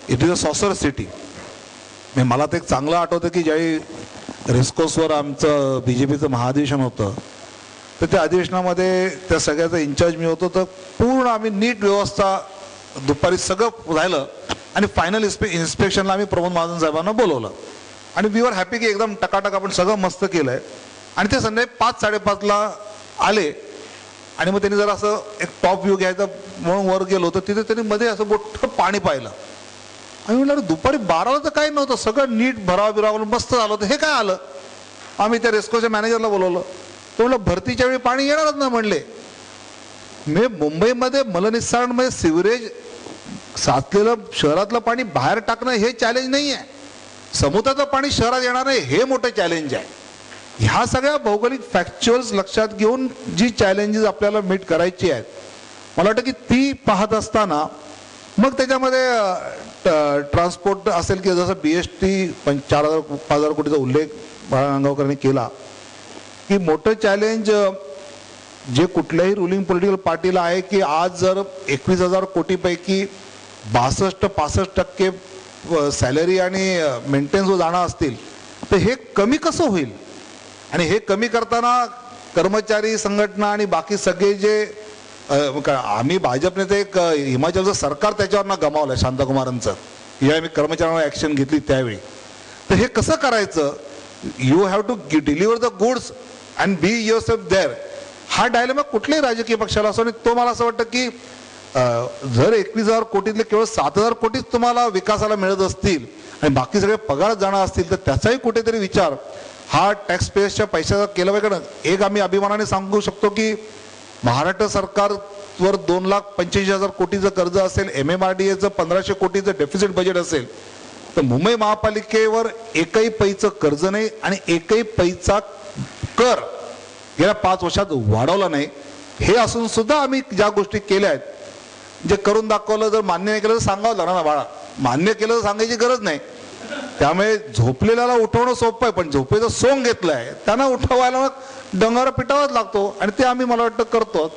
It is a saucer city. मला तर एक चांगलं आठवतं की ज्यावेळी रेस्कोर्सवर आमचं BJPचं महाधिवेशन होतं तर त्या अधिवेशनामध्ये त्या सगळ्याचा इन्चार्ज मी होतो. तर पूर्ण आम्ही नीट व्यवस्था दुपारी सगळं झालं आणि फायनल इन्स्पेक्शनला आम्ही प्रमोद महाजन साहेबांना बोलवलं आणि वी वर हॅपी की एकदम टकाटक आपण सगळं मस्त केलं आहे. आणि ते संध्याकाळी 5-5:30ला आले आणि मग त्यांनी जरा असं एक टॉप व्ह्यू घ्यायचा म्हणून वर गेलो होतं. तिथे त्यांनी मध्ये असं मोठं पाणी पाहिलं. आम्ही म्हटलं दुपारी 12ला तर काही नव्हतं, सगळं नीट भराव बिरावलं मस्त झालं होतं, हे काय आलं? आम्ही त्या रेस्कोच्या मॅनेजरला बोलवलं. तो म्हणलं भरतीच्या वेळी पाणी येणारच ना म्हणले. मी मुंबईमध्ये मलनिस्सारणमध्ये सिवरेज साचलेलं शहरातलं पाणी बाहेर टाकणं हे चॅलेंज नाही आहे, समुद्राचं पाणी शहरात येणार नाही हे मोठं चॅलेंज आहे. ह्या सगळ्या भौगोलिक फॅक्च्युअल्स लक्षात घेऊन जी चॅलेंजेस आपल्याला मीट करायची आहेत मला वाटतं की ती पाहत असताना मग त्याच्यामध्ये ट्रान्सपोर्ट असेल की जसं BST 4,000-5,000 कोटीचा उल्लेख बाळा नांदगावकरांनी केला की मोठं चॅलेंज जे कुठल्याही रुलिंग पॉलिटिकल पार्टीला आहे की आज जर 21,000 कोटीपैकी 62-65% सॅलरी आणि मेंटेनन्सवर जाणार असतील तर हे कमी कसं होईल? आणि हे कमी करताना कर्मचारी संघटना आणि बाकी सगळे जे आम्ही भाजपने ते एक हिमाचलचं सरकार त्याच्यावर गमावलं शांताकुमारांचं, या मी कर्मचाऱ्यांवर ऍक्शन घेतली त्यावेळी. तर हे कसं करायचं? You have to deliver the goods and be yourself there. हा डायलेमा कुठल्याही राजकीय पक्षाला असतो. आणि तो मला असं वाटतं की जर 21,000 कोटीतले केवळ 7,000 कोटीच तुम्हाला विकासाला मिळत असतील आणि बाकी सगळे पगार जाणार असतील तर त्याचाही कुठेतरी विचार हा टॅक्स पेयर्सच्या पैशाचा केला पाहिजे. एक आम्ही अभिमानाने सांगू शकतो की महाराष्ट्र सरकारवर 2,85,000 कोटीचं कर्ज असेल, MMRDAचं 1,500 कोटीचं डेफिसिट बजेट असेल, तर मुंबई महापालिकेवर एकही पैचं कर्ज नाही आणि एकही पैसा कर गेल्या 5 वर्षात वाढवला नाही. हे असून सुद्धा आम्ही ज्या गोष्टी केल्या आहेत, जे करून दाखवलं, जर मान्य नाही केलं तर सांगावं लागणार ना बाळा. मान्य केलं तर सांगायची गरज नाही. त्यामुळे झोपलेल्याला उठवणं सोपं आहे, पण झोपेचं सोंग घेतलंय त्यांना उठवायला मग डंगारा पिटावाच लागतो आणि ते आम्ही मला वाटतं करतो.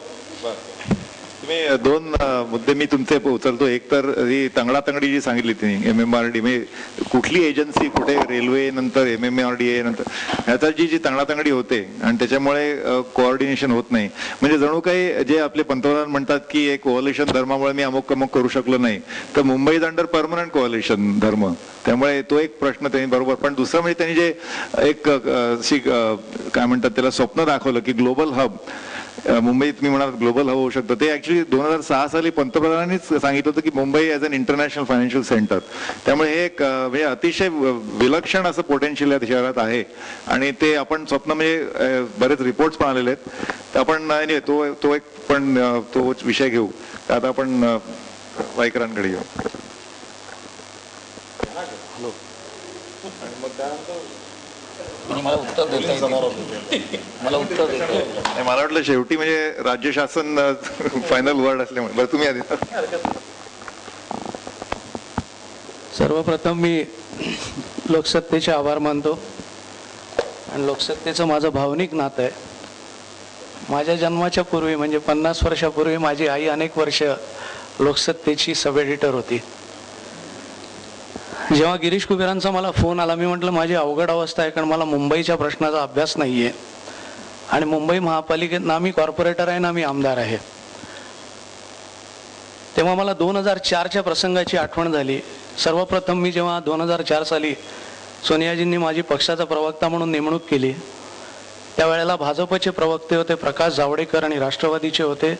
तुम्ही 2 मुद्दे मी तुमचे उचलतो. एक तर ही तंगडातंगडी जी सांगितली तिने MMRDA म्हणजे कुठली एजन्सी कुठे, रेल्वे नंतर MMRDA नंतर, ह्याचा जी तंगडातंगडी होते आणि त्याच्यामुळे कोऑर्डिनेशन होत नाही. म्हणजे जणू काही जे आपले पंतप्रधान म्हणतात की एक कोअलिशन धर्मामुळे मी अमुक अमुक करू शकलो नाही, तर Mumbai is under permanent coalition धर्म, त्यामुळे तो एक प्रश्न त्यांनी बरोबर. पण दुसरं म्हणजे त्यांनी जे एक काय म्हणतात त्याला स्वप्न दाखवलं की ग्लोबल हब मुंबई, तुम्ही म्हणाल ग्लोबल हब होऊ शकतं, ते ऍक्च्युली 2006 साली पंतप्रधानांनीच सांगितलं होतं की Mumbai as an international financial centre. त्यामुळे हे एक म्हणजे अतिशय विलक्षण असं पोटेन्शियल या शहरात आहे आणि ते आपण स्वप्न म्हणजे बरेच रिपोर्ट्स पण आलेले आहेत. तर आपण तो एक पण तो विषय घेऊ. तर आता आपण वाईकरांकडे येऊ. मला उत्तर मला वाटलं शेवटी म्हणजे राज्य शासन फायनल वर्ड असल्यामुळे. बरं, तुम्ही आधी. सर्वप्रथम मी लोकसत्तेचे आभार मानतो आणि लोकसत्तेचं माझं भावनिक नातं आहे. माझ्या जन्माच्या पूर्वी म्हणजे 50 वर्षापूर्वी माझी आई अनेक वर्ष लोकसत्तेची सब एडिटर होती. जेव्हा गिरीश कुबेरांचा मला फोन आला, मी म्हटलं माझी अवघड अवस्था आहे, कारण मला मुंबईच्या प्रश्नाचा अभ्यास नाही आहे आणि मुंबई महापालिकेत ना मी कॉर्पोरेटर आहे ना मी आमदार आहे. तेव्हा मला 2004च्या प्रसंगाची आठवण झाली. सर्वप्रथम मी जेव्हा 2004 साली सोनियाजींनी माझी पक्षाचा प्रवक्ता म्हणून नेमणूक केली, त्यावेळेला भाजपचे प्रवक्ते होते प्रकाश जावडेकर आणि राष्ट्रवादीचे होते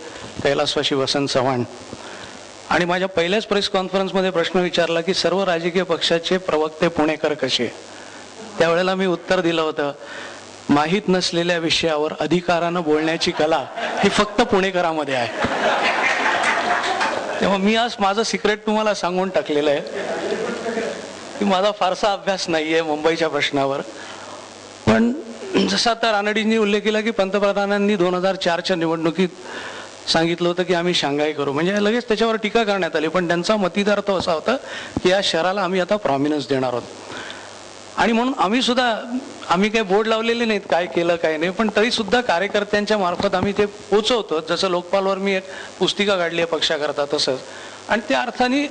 कैलासवासी वसंत चव्हाण. आणि माझ्या पहिल्याच प्रेस कॉन्फरन्समध्ये प्रश्न विचारला की सर्व राजकीय पक्षाचे प्रवक्ते पुणेकर कसे. त्यावेळेला मी उत्तर दिलं होतं, माहीत नसलेल्या विषयावर अधिकारानं बोलण्याची कला ही फक्त पुणेकरामध्ये आहे. तेव्हा मी आज माझं सिक्रेट तुम्हाला सांगून टाकलेलं आहे की माझा फारसा अभ्यास नाही आहे मुंबईच्या प्रश्नावर. पण जसा आता रानडेंनी उल्लेख केला की पंतप्रधानांनी 2004च्या निवडणुकीत सांगितलं होतं की आम्ही शांघाय करू, म्हणजे लगेच त्याच्यावर टीका करण्यात आली. पण त्यांचा मतिदार्थ असा होता की या शहराला आम्ही आता प्रॉमिनन्स देणार आहोत. आणि म्हणून आम्ही काही बोर्ड लावलेले नाहीत काय केलं काय नाही, पण तरी सुद्धा कार्यकर्त्यांच्या मार्फत आम्ही ते पोचवतो. जसं लोकपालवर मी एक पुस्तिका काढली आहे पक्षाकरता तसंच. आणि त्या अर्थाने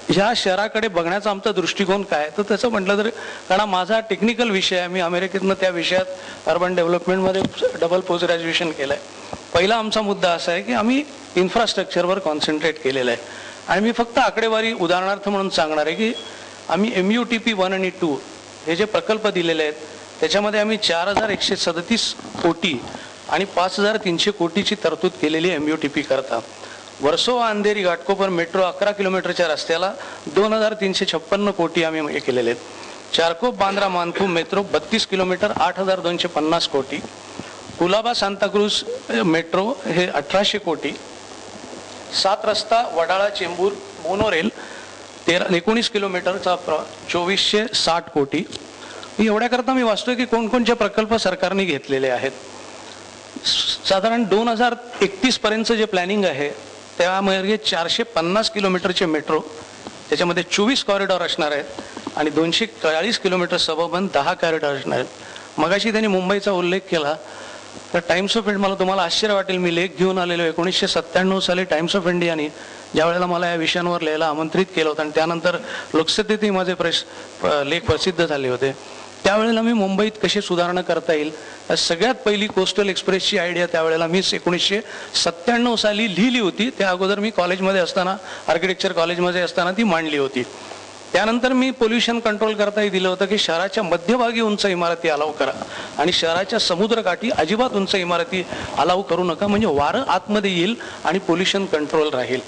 ह्या शहराकडे बघण्याचा आमचा दृष्टिकोन काय, तर त्याचं म्हटलं तर कारण माझा टेक्निकल विषय आहे, मी अमेरिकेतनं त्या विषयात अर्बन डेव्हलपमेंटमध्ये डबल पोस्ट ग्रॅज्युएशन केलं आहे. पहिला आमचा मुद्दा असा आहे की आम्ही इन्फ्रास्ट्रक्चरवर कॉन्सन्ट्रेट केलेलं आहे. आणि मी फक्त आकडेवारी उदाहरणार्थ म्हणून सांगणार आहे की आम्ही MUTP 1 आणि 2 हे जे प्रकल्प दिलेले आहेत त्याच्यामध्ये आम्ही 4,137 कोटी आणि 5,300 कोटीची तरतूद केलेली MUTP करता. वर्सोवा अंधेरी घाटकोपर मेट्रो 11 किलोमीटरच्या रस्त्याला 2,356 कोटी आम्ही हे केलेले आहेत. चारकोप बांद्रा मानखूम मेट्रो 32 किलोमीटर 8,250 कोटी. कुलाबा सांताक्रूज मेट्रो हे 1,800 कोटी. 7 रस्ता वडाळा चेंबूर मोनोरेल 19 किलोमीटरचा 2,460 कोटी. एवढ्याकरता मी वाचतोय की कोणकोणचे प्रकल्प सरकारने घेतलेले आहेत. साधारण 2031 पर्यंत जे प्लॅनिंग आहे त्यामध्ये 450 किलोमीटरचे मेट्रो, त्याच्यामध्ये 24 कॉरिडॉर असणार आहेत आणि 240 किलोमीटर सबअर्बन 10 कॉरिडॉर असणार आहेत. मगाशी त्यांनी मुंबईचा उल्लेख केला तर टाइम्स ऑफ इंडिया, मला तुम्हाला आश्चर्य वाटेल, मी लेख घेऊन आलेलो 1997 साली टाइम्स ऑफ इंडियाने ज्या वेळेला मला या विषयांवर लिहायला आमंत्रित केलं होतं आणि त्यानंतर लोकसत्तेतही माझे लेख प्रसिद्ध झाले होते. त्यावेळेला मी मुंबईत कशी सुधारणा करता येईल सगळ्यात पहिली कोस्टल एक्सप्रेसची आयडिया त्यावेळेला मी 1997 साली लिहिली होती. त्या अगोदर मी कॉलेजमध्ये असताना, आर्किटेक्चर कॉलेजमध्ये असताना ती मांडली होती. त्यानंतर मी पोल्युशन कंट्रोल करताही दिलं होतं की शहराच्या मध्यभागी उंच इमारती अलाव करा आणि शहराच्या समुद्रकाठी अजिबात उंच इमारती अलाव करू नका, म्हणजे वारं आतमध्ये येईल आणि पोल्युशन कंट्रोल राहील.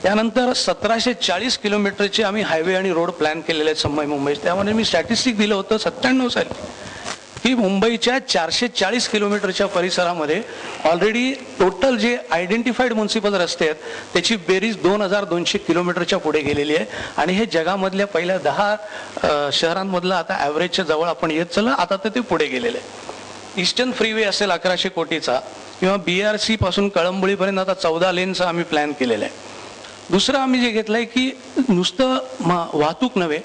त्यानंतर 1740 किलोमीटरचे आम्ही हायवे आणि रोड प्लॅन केलेले आहेत मुंबई. त्यामध्ये मी स्टॅटिस्टिक दिलं होतं 97 साली की मुंबईच्या 440 किलोमीटरच्या परिसरामध्ये ऑलरेडी टोटल जे आयडेंटिफाईड म्युन्सिपल रस्ते आहेत त्याची बेरीज 2200 किलोमीटरच्या पुढे गेलेली आहे. आणि हे जगामधल्या पहिल्या 10 शहरांमधलं आता ॲव्हरेजच्या जवळ आपण येत चाललं. आता तर ते पुढे गेलेलं आहे. ईस्टर्न फ्रीवे असेल 1100 कोटीचा, किंवा BRC पासून कळंबोळीपर्यंत आता 14 लेनचा आम्ही प्लॅन केलेला आहे. दुसरं आम्ही जे घेतलं आहे की नुसतं वाहतूक नव्हे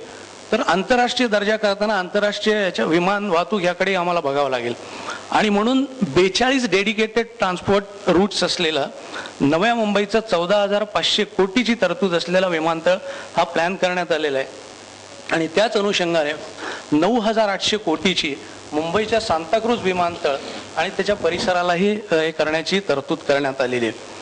तर आंतरराष्ट्रीय दर्जा करताना आंतरराष्ट्रीय याच्या विमान वाहतूक याकडे आम्हाला बघावं लागेल. आणि म्हणून 42 डेडिकेटेड ट्रान्सपोर्ट रूट्स असलेलं नव्या मुंबईचं 14,500 कोटीची तरतूद असलेला विमानतळ हा प्लॅन करण्यात आलेला आहे. आणि त्याच अनुषंगाने 9,800 कोटीची मुंबईच्या सांताक्रूज विमानतळ आणि त्याच्या परिसरालाही हे करण्याची तरतूद करण्यात आलेली आहे.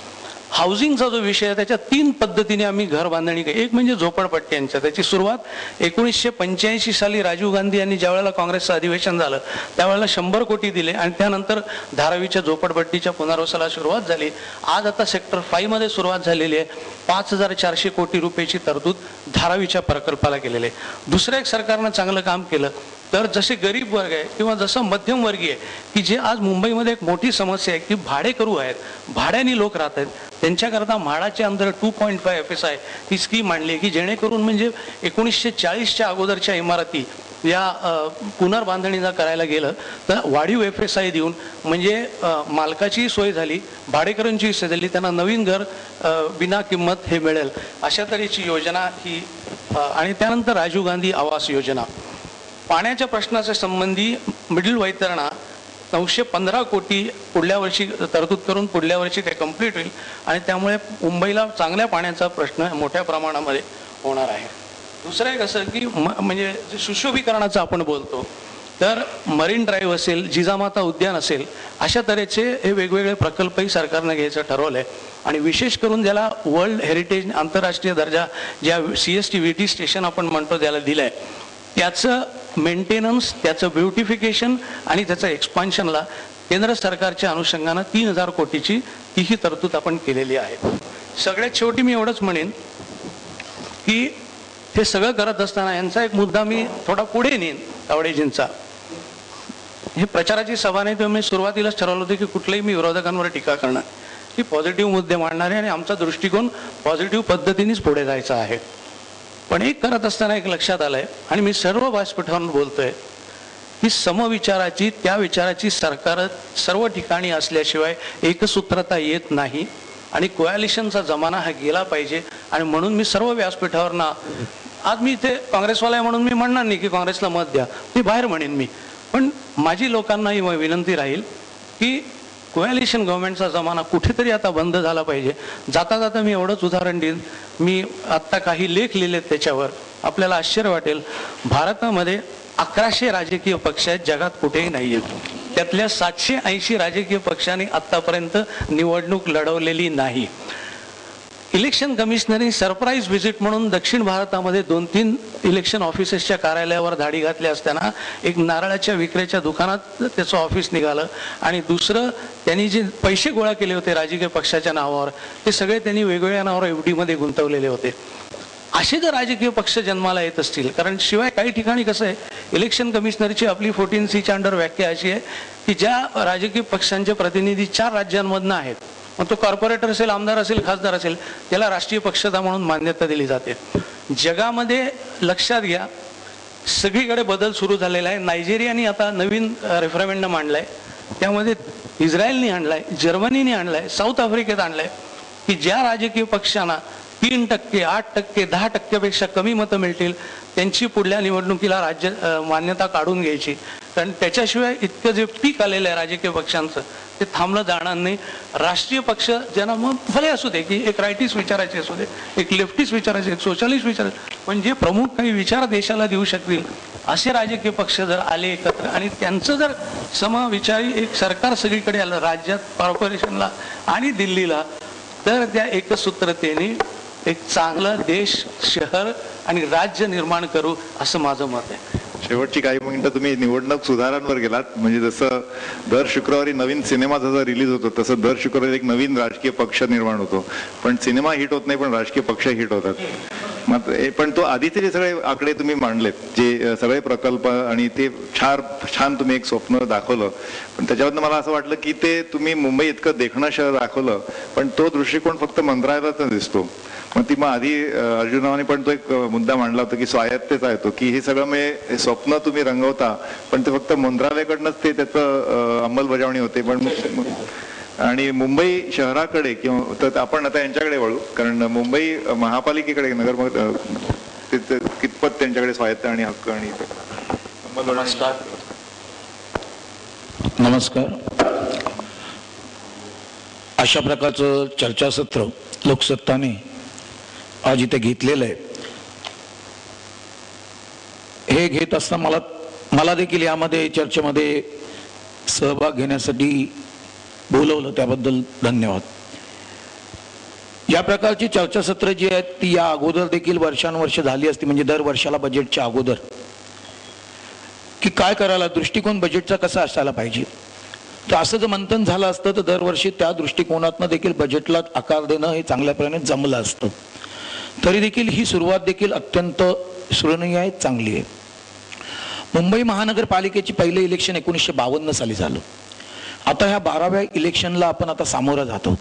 हाऊसिंगचा जो विषय आहे त्याच्या 3 पद्धतीने आम्ही घर बांधणी केली. एक म्हणजे झोपडपट्ट्यांच्या, त्याची सुरुवात 1985 साली राजीव गांधी यांनी ज्या वेळेला काँग्रेसचं अधिवेशन झालं त्यावेळेला 100 कोटी दिले आणि त्यानंतर धारावीच्या झोपडपट्टीच्या पुनर्वसनाला सुरुवात झाली. आज आता सेक्टर 5 मध्ये सुरुवात झालेली आहे. 5,400 कोटी रुपयाची तरतूद धारावीच्या प्रकल्पाला केलेली आहे. दुसरं एक सरकारनं चांगलं काम केलं तर जसे गरीब वर्ग आहे किंवा जसं मध्यमवर्गीय की जे आज मुंबईमध्ये एक मोठी समस्या आहे की भाडेकरू आहेत, भाड्याने लोक राहत आहेत, त्यांच्याकरता म्हाडाच्या अंदर 2.5 FSI ही स्कीम आणली की जेणेकरून म्हणजे 1940च्या अगोदरच्या इमारती या पुनर्बांधणीला करायला गेलं तर वाढीव FSI देऊन म्हणजे मालकाची सोय झाली, भाडेकरूंची सोय झाली, त्यांना नवीन घर बिना किंमत हे मिळेल अशा तऱ्हेची योजना ही. आणि त्यानंतर राजीव गांधी आवास योजना. पाण्याच्या प्रश्नाच्या संबंधी मिडल वैतरणा 915 कोटी पुढल्या वर्षी तरतूद करून पुढल्या वर्षी ते कंप्लीट होईल आणि त्यामुळे मुंबईला चांगल्या पाण्याचा प्रश्न मोठ्या प्रमाणामध्ये होणार आहे. दुसरं एक असं की म्हणजे सुशोभीकरणाचं आपण बोलतो तर मरीन ड्राईव्ह असेल, जिजामाता उद्यान असेल, अशा तऱ्हेचे हे वेगवेगळे प्रकल्पही सरकारनं घ्यायचं ठरवलं आहे. आणि विशेष करून ज्याला वर्ल्ड हेरिटेज आंतरराष्ट्रीय दर्जा ज्या CST-VT स्टेशन आपण म्हणतो त्याला दिलं आहे त्याचं मेंटेनन्स, त्याचं ब्युटिफिकेशन आणि त्याचं एक्सपान्शनला केंद्र सरकारच्या अनुषंगानं 3,000 कोटीची ही तरतूद आपण केलेली आहे. सगळ्यात शेवटी मी एवढंच म्हणेन की हे सगळं करत असताना यांचा एक मुद्दा मी थोडा पुढे नेईन. तावडेजींचा हे प्रचाराची सभा नाही तर मी सुरुवातीलाच ठरवलं होतं की कुठल्याही मी विरोधकांवर टीका करणार, की पॉझिटिव्ह मुद्दे मांडणारे आणि आमचा दृष्टिकोन पॉझिटिव्ह पद्धतीनेच पुढे जायचा आहे. पण एक करत असताना एक लक्षात आलंय आणि मी सर्व व्यासपीठावरून बोलतोय की समविचाराची, त्या विचाराची सरकार सर्व ठिकाणी असल्याशिवाय एकसूत्रता येत नाही आणि कोॲलिशनचा जमाना हा गेला पाहिजे. आणि म्हणून मी सर्व व्यासपीठावर आज मी इथे काँग्रेसवाला आहे म्हणून मी म्हणणार नाही की काँग्रेसला मत द्या, ते बाहेर म्हणेन मी, पण माझी लोकांना ही विनंती राहील की कोॲलिशन गव्हर्नमेंटचा जमाना कुठेतरी आता बंद झाला पाहिजे. जाता जाता मी एवढंच उदाहरण देईन, मी आत्ता काही लेख लिहिलेत त्याच्यावर, आपल्याला आश्चर्य वाटेल. भारतामध्ये 1100 राजकीय पक्ष आहेत, जगात कुठेही नाही आहेत. त्यातल्या 780 राजकीय पक्षांनी आत्तापर्यंत निवडणूक लढवलेली नाही. इलेक्शन कमिशनरनी सरप्राईज व्हिजिट म्हणून दक्षिण भारतामध्ये 2-3 इलेक्शन ऑफिसेसच्या कार्यालयावर धाडी घातली असताना एक नारळाच्या विक्रीच्या दुकानात त्याचं ऑफिस निघालं आणि दुसरं त्यांनी जे पैसे गोळा केले होते राजकीय पक्षाच्या नावावर ते सगळे त्यांनी वेगवेगळ्या नावावर FD मध्ये गुंतवलेले होते. असे जर राजकीय पक्ष जन्माला येत असतील, कारण शिवाय काही ठिकाणी कसं आहे इलेक्शन कमिशनरची आपली 14C अंडर व्याख्या अशी आहे की ज्या राजकीय पक्षांचे प्रतिनिधी 4 राज्यांमधनं आहेत, मग तो कॉर्पोरेटर असेल, आमदार असेल, खासदार असेल, त्याला राष्ट्रीय पक्षता म्हणून मान्यता दिली जाते. जगामध्ये लक्षात घ्या सगळीकडे बदल सुरू झालेला आहे. नायजेरियाने आता नवीन रेफरंडम आणलाय, त्यामध्ये इस्रायलने आणलाय, जर्मनीने आणलाय, साऊथ आफ्रिकेत आणलाय की ज्या राजकीय पक्षांना 3%, 8%, 10% कमी मतं मिळतील त्यांची पुढल्या निवडणुकीला राज्य मान्यता काढून घ्यायची. कारण त्याच्याशिवाय इतकं जे पीक आलेलं आहे राजकीय पक्षांचं ते थांबलं जाणार नाही. राष्ट्रीय पक्ष ज्यांना मग भले असू दे की एक रायटिस्ट विचारायचे असू दे, एक लेफ्टिस्ट विचारायचे, एक सोशलिस्ट विचारायचे, पण जे प्रमुख काही विचार देशाला देऊ शकतील असे राजकीय पक्ष जर आले एकत्र आणि त्यांचं जर समविचारी एक सरकार सगळीकडे आलं, राज्यात, कॉर्पोरेशनला आणि दिल्लीला, तर त्या एकसूत्रतेने एक चांगलं देश, शहर आणि राज्य निर्माण करू असं माझं मत आहे. शेवटची काही मिनिटं तुम्ही निवडणूक सुधारांवर गेलात. म्हणजे जसं दर शुक्रवारी नवीन सिनेमा जसा रिलीज होतो तसं दर शुक्रवारी एक नवीन राजकीय पक्ष निर्माण होतो. पण सिनेमा हिट होत नाही, पण राजकीय पक्ष हिट होतात. मात्र पण तो आधीचे जे सगळे आकडे तुम्ही मांडलेत, जे सगळे प्रकल्प, आणि ते छान तुम्ही एक स्वप्न दाखवलं. पण त्याच्यावरनं मला असं वाटलं की ते तुम्ही मुंबई इतकं देखणं शहर दाखवलं, पण तो दृष्टिकोन फक्त मंत्रालयातच दिसतो. मग ती मग आधी अर्जुनाने पण तो एक मुद्दा मांडला होता की स्वायत्तेचा येतो, की हे सगळं म्हणजे स्वप्न तुम्ही रंगवता, पण ते फक्त मंत्रालयाकडनंच ते त्याचं अंमलबजावणी होते. पण आणि मुंबई शहराकडे किंवा तर आपण आता यांच्याकडे वळू, कारण मुंबई महापालिकेकडे नगर कितपत त्यांच्याकडे स्वायत्त आणि हक्क आणि नमस्कार. अशा प्रकारचं चर्चासत्र लोकसत्ताने आज इथे घेतलेलं आहे. हे घेत असताना मला देखील यामध्ये चर्चेमध्ये सहभाग घेण्यासाठी बोलवलं, त्याबद्दल धन्यवाद. या प्रकारची चर्चासत्र जी आहेत ती या अगोदर देखील वर्षानुवर्ष झाली असती, म्हणजे दर वर्षाला बजेटच्या अगोदर, की काय करायला, दृष्टिकोन बजेटचा कसा असायला पाहिजे. तर असं जर मंथन झालं असतं तर दरवर्षी त्या दृष्टिकोनातनं देखील बजेटला आकार देणं हे चांगल्याप्रमाणे जमलं असतं. तरी देखील ही सुरुवात देखील अत्यंत स्मरणीय आहे, चांगली आहे. मुंबई महानगरपालिकेची पहिले इलेक्शन 1952 साली झालं. आता ह्या 12व्या इलेक्शनला आपण आता सामोरं जात आहोत.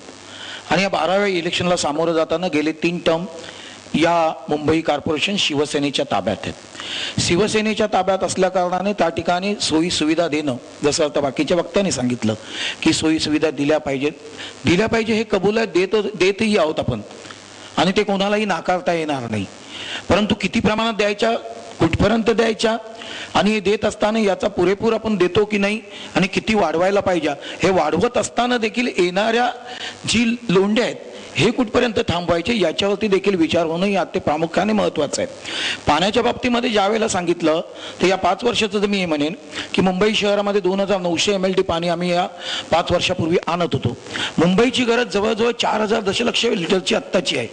आणि या 12व्या इलेक्शनला सामोरं जाताना गेले 3 टर्म या मुंबई कॉर्पोरेशन शिवसेनेच्या ताब्यात आहेत. शिवसेनेच्या ताब्यात असल्या कारणाने त्या ठिकाणी सोयी सुविधा देणं, जसं आता बाकीच्या वक्त्यांनी सांगितलं की सोयी सुविधा दिल्या पाहिजे, हे कबूल आहे, देतही आहोत आपण, आणि ते कोणालाही नाकारता येणार नाही. परंतु किती प्रमाणात द्यायच्या, कुठपर्यंत द्यायच्या, आणि हे देत असताना याचा पुरेपूर आपण देतो की नाही, आणि किती वाढवायला पाहिजे, हे वाढवत असताना देखील येणाऱ्या जी लोंढ्या आहेत हे कुठपर्यंत थांबवायचे याच्यावरती देखील विचार होणं हे अति प्रामुख्याने महत्त्वाचं आहे. पाण्याच्या बाबतीमध्ये ज्या वेळेला सांगितलं तर या 5 वर्षाचं तर मी हे म्हणेन की मुंबई शहरामध्ये 2900 MLT पाणी आम्ही या 5 वर्षापूर्वी आणत होतो. मुंबईची गरज जवळजवळ 4000 दशलक्ष लिटरची आत्ताची आहे.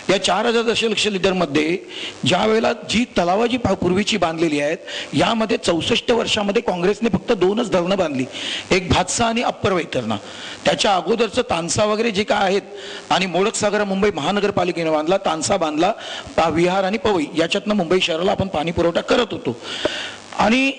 या 4000 दशलक्ष लिटरमध्ये ज्या वेळेला जी तलावं जी पूर्वीची बांधलेली आहेत, यामध्ये 64 वर्षामध्ये काँग्रेसने फक्त 2च धरणं बांधली, एक भातसा आणि अप्पर वैतरणा. त्याच्या अगोदरचं तानसा वगैरे जे काय आहेत, आणि मोडक सागर मुंबई महानगरपालिकेने बांधला, तानसा बांधला, विहार आणि पवई, याच्यातनं मुंबई शहराला आपण पाणी पुरवठा करत होतो. आणि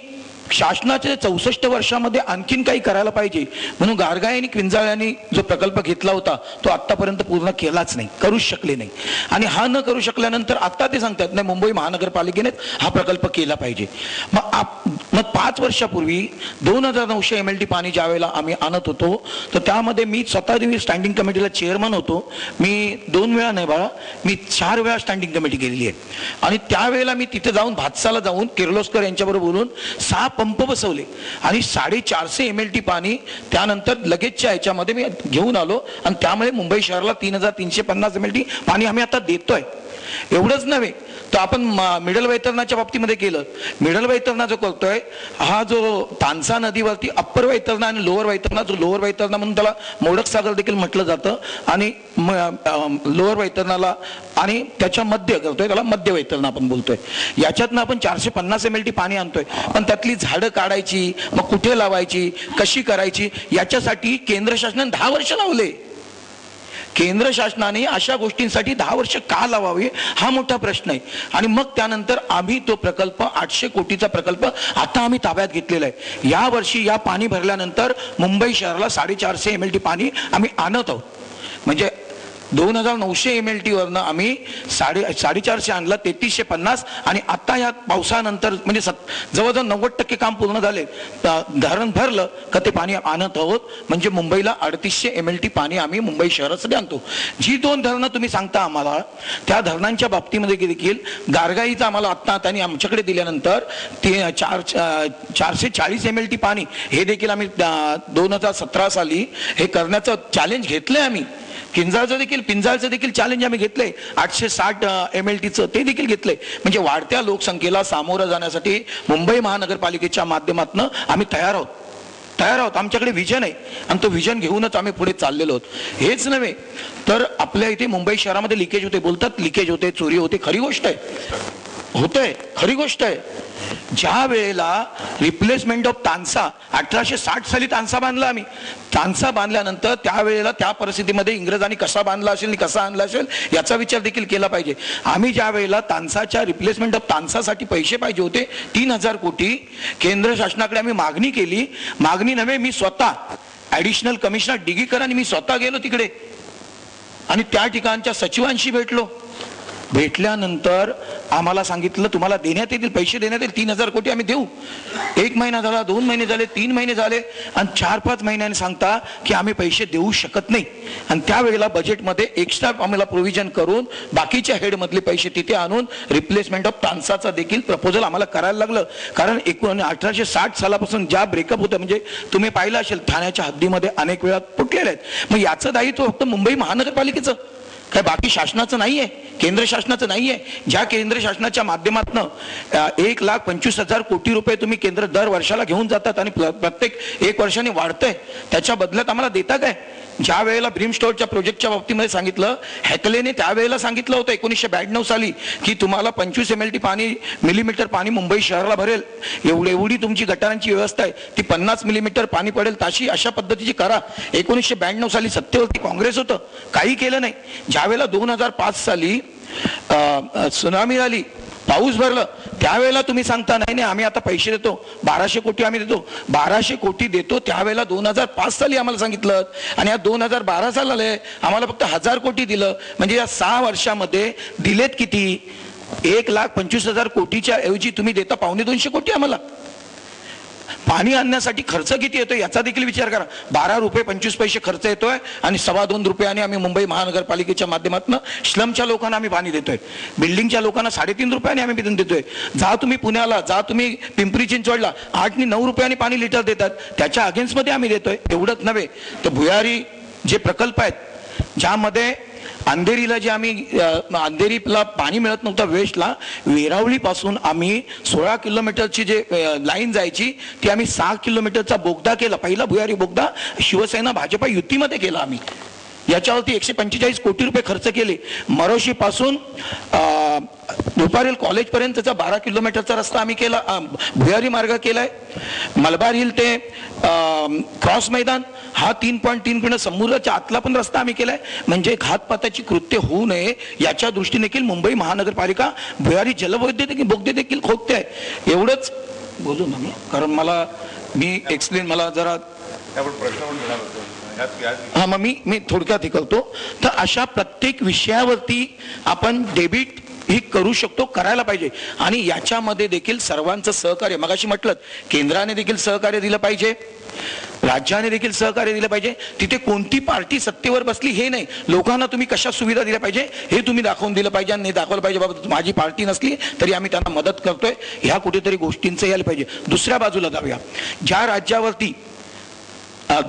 शासनाच्या 64 वर्षामध्ये आणखीन काही करायला पाहिजे म्हणून गारगाय आणि क्विंजाळ्यांनी जो प्रकल्प घेतला होता तो आतापर्यंत पूर्ण केलाच नाही, करूच शकले नाही. आणि हा न करू शकल्यानंतर आता ते सांगतात नाही मुंबई महानगरपालिकेने हा प्रकल्प केला पाहिजे. मग 5 वर्षापूर्वी 2900 MLT पाणी ज्या वेळेला आम्ही आणत होतो तर त्यामध्ये मी स्वतः स्टँडिंग कमिटीला चेअरमन होतो. मी 2 वेळा नाही बाळा, मी 4 वेळा स्टँडिंग कमिटी केलेली आहे. आणि त्यावेळेला मी तिथे जाऊन भातसाला जाऊन किर्लोस्कर यांच्याबरोबर बोलून 6 पंप बसवले आणि 450 MLT पाणी त्यानंतर लगेचच्या ह्याच्यामध्ये मी घेऊन आलो. आणि त्यामुळे मुंबई शहराला 3350 MLT पाणी आम्ही आता देतोय. एवढंच नव्हे तर आपण मिडल वैतरणाच्या बाबतीमध्ये केलं. मिडल वैतरणा जो करतोय हा जो तानसा नदीवरती अप्पर वैतरणा आणि लोअर वैतरणा, जो लोअर वैतरणा म्हणून त्याला मोडक सागर देखील म्हटलं जातं, आणि लोअर वैतरणाला आणि त्याच्या मध्य करतोय त्याला मध्य वैतरणा आपण बोलतोय. याच्यातनं आपण 450 MLT पाणी आणतोय. पण त्यातली झाडं काढायची, मग कुठे लावायची, कशी करायची, याच्यासाठी केंद्र शासनाने 10 वर्ष लावले. केंद्र शासनाने अशा गोष्टींसाठी 10 वर्ष का लावावे हा मोठा प्रश्न आहे. आणि मग त्यानंतर आम्ही तो प्रकल्प 800 कोटीचा प्रकल्प आता आम्ही ताब्यात घेतलेला आहे. या वर्षी या पाणी भरल्यानंतर मुंबई शहराला 450 MLT पाणी आम्ही आणत आहोत. म्हणजे 2900 MLT वरनं आम्ही 450 आणलं, 3350. आणि आता या पावसानंतर म्हणजे जवळजवळ 90% काम पूर्ण झाले. धरण भरलं का ते पाणी आणत आहोत. म्हणजे मुंबईला 3800 MLT पाणी आम्ही मुंबई शहरासाठी आणतो. जी 2 धरणं तुम्ही सांगता आम्हाला त्या धरणांच्या बाबतीमध्ये देखील गारगाईचं आम्हाला आत्ता त्यांनी आमच्याकडे दिल्यानंतर ते 440 MLT पाणी हे देखील आम्ही 2017 साली हे करण्याचं चॅलेंज घेतलंय. आम्ही पिंजाळचं देखील चॅलेंज आम्ही घेतलंय, 860 MLTचं ते देखील घेतलंय. म्हणजे वाढत्या लोकसंख्येला सामोरं जाण्यासाठी मुंबई महानगरपालिकेच्या माध्यमातून आम्ही तयार आहोत. आमच्याकडे विजन आहे आणि तो विजन घेऊनच आम्ही पुढे चाललेलो आहोत. हेच नव्हे तर आपल्या इथे मुंबई शहरामध्ये लिकेज होते, बोलतात लिकेज होते, चोरी होते, खरी गोष्ट आहे, होतंय, खरी गोष्ट आहे. ज्या वेळेला रिप्लेसमेंट ऑफ तानसा 1860 साली तानसा बांधला आम्ही. तानसा बांधल्यानंतर त्यावेळेला त्या परिस्थितीमध्ये इंग्रजांनी कसा बांधला असेल आणि कसा आणला असेल याचा विचार देखील केला पाहिजे. आम्ही ज्या वेळेला तानसाच्या रिप्लेसमेंट ऑफ तानसासाठी पैसे पाहिजे होते 3000 कोटी केंद्र शासनाकडे आम्ही मागणी केली. मागणी नव्हे, मी स्वतः ऍडिशनल कमिशनर डिगीकरांनी मी स्वतः गेलो तिकडे आणि त्या ठिकाणच्या सचिवांशी भेटलो. भेटल्यानंतर आम्हाला सांगितलं तुम्हाला देण्यात येतील, पैसे देण्यात येतील, 3000 कोटी आम्ही देऊ. 1 महिना झाला, 2 महिने झाले, 3 महिने झाले आणि 4-5 महिन्यांनी सांगता की आम्ही पैसे देऊ शकत नाही. आणि त्यावेळेला बजेटमध्ये एक्स्ट्रा आम्हाला प्रोव्हिजन करून बाकीच्या हेडमधले पैसे तिथे आणून रिप्लेसमेंट ऑफ तानसाचा देखील प्रपोजल आम्हाला करायला लागलं. कारण 1860 सालापासून ज्या ब्रेकअप होतं, म्हणजे तुम्ही पाहिलं असेल ठाण्याच्या हद्दीमध्ये अनेक वेळा फुटलेले आहेत. मग याचं दायित्व फक्त मुंबई महानगरपालिकेचं, काय बाकी शासनाचं नाहीये, केंद्र शासनाचं नाहीये. ज्या केंद्र शासनाच्या माध्यमातून 1,25,000 कोटी रुपये तुम्ही केंद्र दर वर्षाला घेऊन जातात आणि प्रत्येक 1 वर्षाने वाढतंय, त्याच्या बदल्यात आम्हाला देता काय? ज्या वेळेला ब्रीमस्टोरच्या प्रोजेक्टच्या बाबतीमध्ये सांगितलं, हॅकलेने त्यावेळेला सांगितलं होतं 1992 साली की तुम्हाला 25 मिलीमीटर पाणी मुंबई शहराला भरेल, एवढी तुमची गटारांची व्यवस्था आहे, ती 50 मिलीमीटर पाणी पडेल ताशी, अशा पद्धतीची करा. 1992 साली सत्तेवरती काँग्रेस होतं, काही केलं नाही. ज्या वेळेला 2005 साली सुनामी आली, पाऊस भरलं, त्यावेळेला तुम्ही सांगता नाही आम्ही आता पैसे देतो, 1200 कोटी आम्ही देतो, 1200 कोटी देतो. त्यावेळेला 2005 साली आम्हाला सांगितलं आणि या 2012 साला आम्हाला फक्त 1000 कोटी दिलं. म्हणजे या 6 वर्षामध्ये दिलेत किती? 1,25,000 कोटीच्या ऐवजी तुम्ही देता 250 कोटी आम्हाला. पाणी आणण्यासाठी खर्च किती येतोय याचा देखील विचार करा. 12 रुपये 25 पैसे खर्च येतोय आणि 2.25 रुपयाने आम्ही मुंबई महानगरपालिकेच्या माध्यमातून स्लमच्या लोकांना आम्ही पाणी देतोय, बिल्डिंगच्या लोकांना 3.5 रुपयाने आम्ही पाणी देतोय. जा तुम्ही पुण्याला, जा तुम्ही पिंपरी चिंचवडला 8 आणि 9 रुपयाने पाणी लिटर देतात, त्याच्या अगेन्स्टमध्ये आम्ही देतोय. एवढंच नव्हे तर भुयारी जे प्रकल्प आहेत, ज्यामध्ये अंधेरीला जे आम्ही अंधेरीला पाणी मिळत नव्हतं वेस्टला, वेरावळीपासून आम्ही 16 किलोमीटरची जे लाईन जायची ती आम्ही 6 किलोमीटरचा बोगदा केला. पहिला भुयारी बोगदा शिवसेना भाजपा युतीमध्ये केला आम्ही. याच्यावरती 145 कोटी रुपये खर्च केले. मरोशी पासून दुपारेल कॉलेजपर्यंतचा 12 किलोमीटरचा रस्ता आम्ही केला, भुयारी मार्ग केलाय. मलबार हिल ते क्रॉस मैदान हा 3.3 किलोमीटर समुद्राच्या आतला पण रस्ता आम्ही केलाय. म्हणजे घातपाताची कृत्य होऊ नये याच्या दृष्टीने देखील मुंबई महानगरपालिका भुयारी जलवैद्युतिक बोगदे देखील खोदते आहे. एवढंच बोलू ना मी, कारण मी एक्सप्लेन मला जरा हा मग मी थोडक्यात हे करतो. तर अशा प्रत्येक विषयावरती आपण डेबिट ही करू शकतो, करायला पाहिजे. आणि याच्यामध्ये देखील सर्वांचं सहकार्य, मगाशी म्हटलं केंद्राने देखील सहकार्य दिलं पाहिजे, राज्याने देखील सहकार्य दिलं पाहिजे. तिथे कोणती पार्टी सत्तेवर बसली हे नाही, लोकांना तुम्ही कशा सुविधा दिल्या पाहिजे हे तुम्ही दाखवून दिलं पाहिजे आणि दाखवलं पाहिजे बाबा माझी पार्टी नसली तरी आम्ही त्यांना मदत करतोय, ह्या कुठेतरी गोष्टींचं यायला पाहिजे. दुसऱ्या बाजूला जाऊया. ज्या राज्यावरती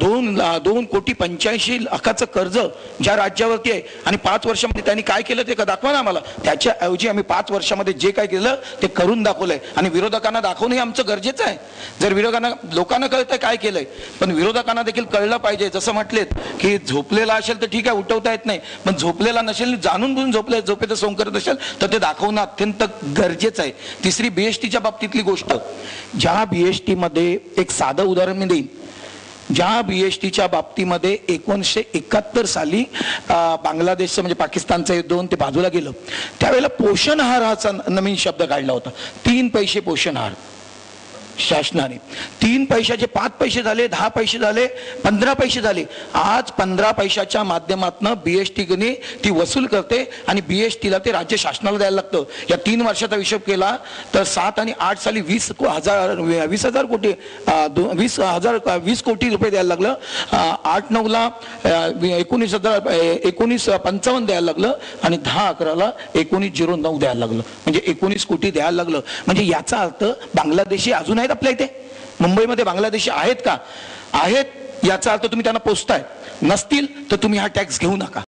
2 कोटी 85 लाखाचं कर्ज ज्या राज्यावरती आहे आणि 5 वर्षामध्ये त्यांनी काय केलं ते दाखवा ना आम्हाला. त्याच्याऐवजी आम्ही 5 वर्षामध्ये जे काय केलं ते करून दाखवलंय आणि विरोधकांना दाखवणं हे आमचं गरजेचं आहे. जर लोकांना कळतंय काय केलंय, पण विरोधकांना देखील कळलं पाहिजे. जसं म्हटलेत की झोपलेला असेल तर ठीक आहे, उठवता येत नाही, पण झोपलेला नसेल, जाणून बुजून झोपेचं सोंग करत असेल तर ते दाखवणं अत्यंत गरजेचं आहे. तिसरी BSTच्या बाबतीतली गोष्ट, ज्या BST मध्ये एक साधं उदाहरण मी देईन. ज्या BSTच्या बाबतीमध्ये 1971 साली बांगलादेशचं म्हणजे पाकिस्तानचं युद्ध होऊन ते बाजूला गेलं, त्यावेळेला पोषण आहार हा नवीन शब्द काढला होता. 3 पैसे पोषण आहार शासनाने. 3 पैशाचे 5 पैसे झाले, 10 पैसे झाले, 15 पैसे झाले. आज 15 पैशाच्या माध्यमातून BST ती वसूल करते आणि BSTला ते राज्य शासनाला द्यायला लागतं. या 3 वर्षाचा हिशोब केला तर 7 आणि 8 साली 20,000 कोटी 20 कोटी रुपये द्यायला लागलं. 8-9ला 19,55 द्यायला लागलं आणि 10-11ला 19,09 द्यायला लागलं. म्हणजे 19 कोटी द्यायला लागलं. म्हणजे याचा अर्थ बांगलादेशी अजून आहेत आपल्या इथे मुंबईमध्ये. बांगलादेशी आहेत का? आहेत. याचा अर्थ तुम्ही त्यांना पोचताय. नसतील तर तुम्ही हा टॅक्स घेऊ नका.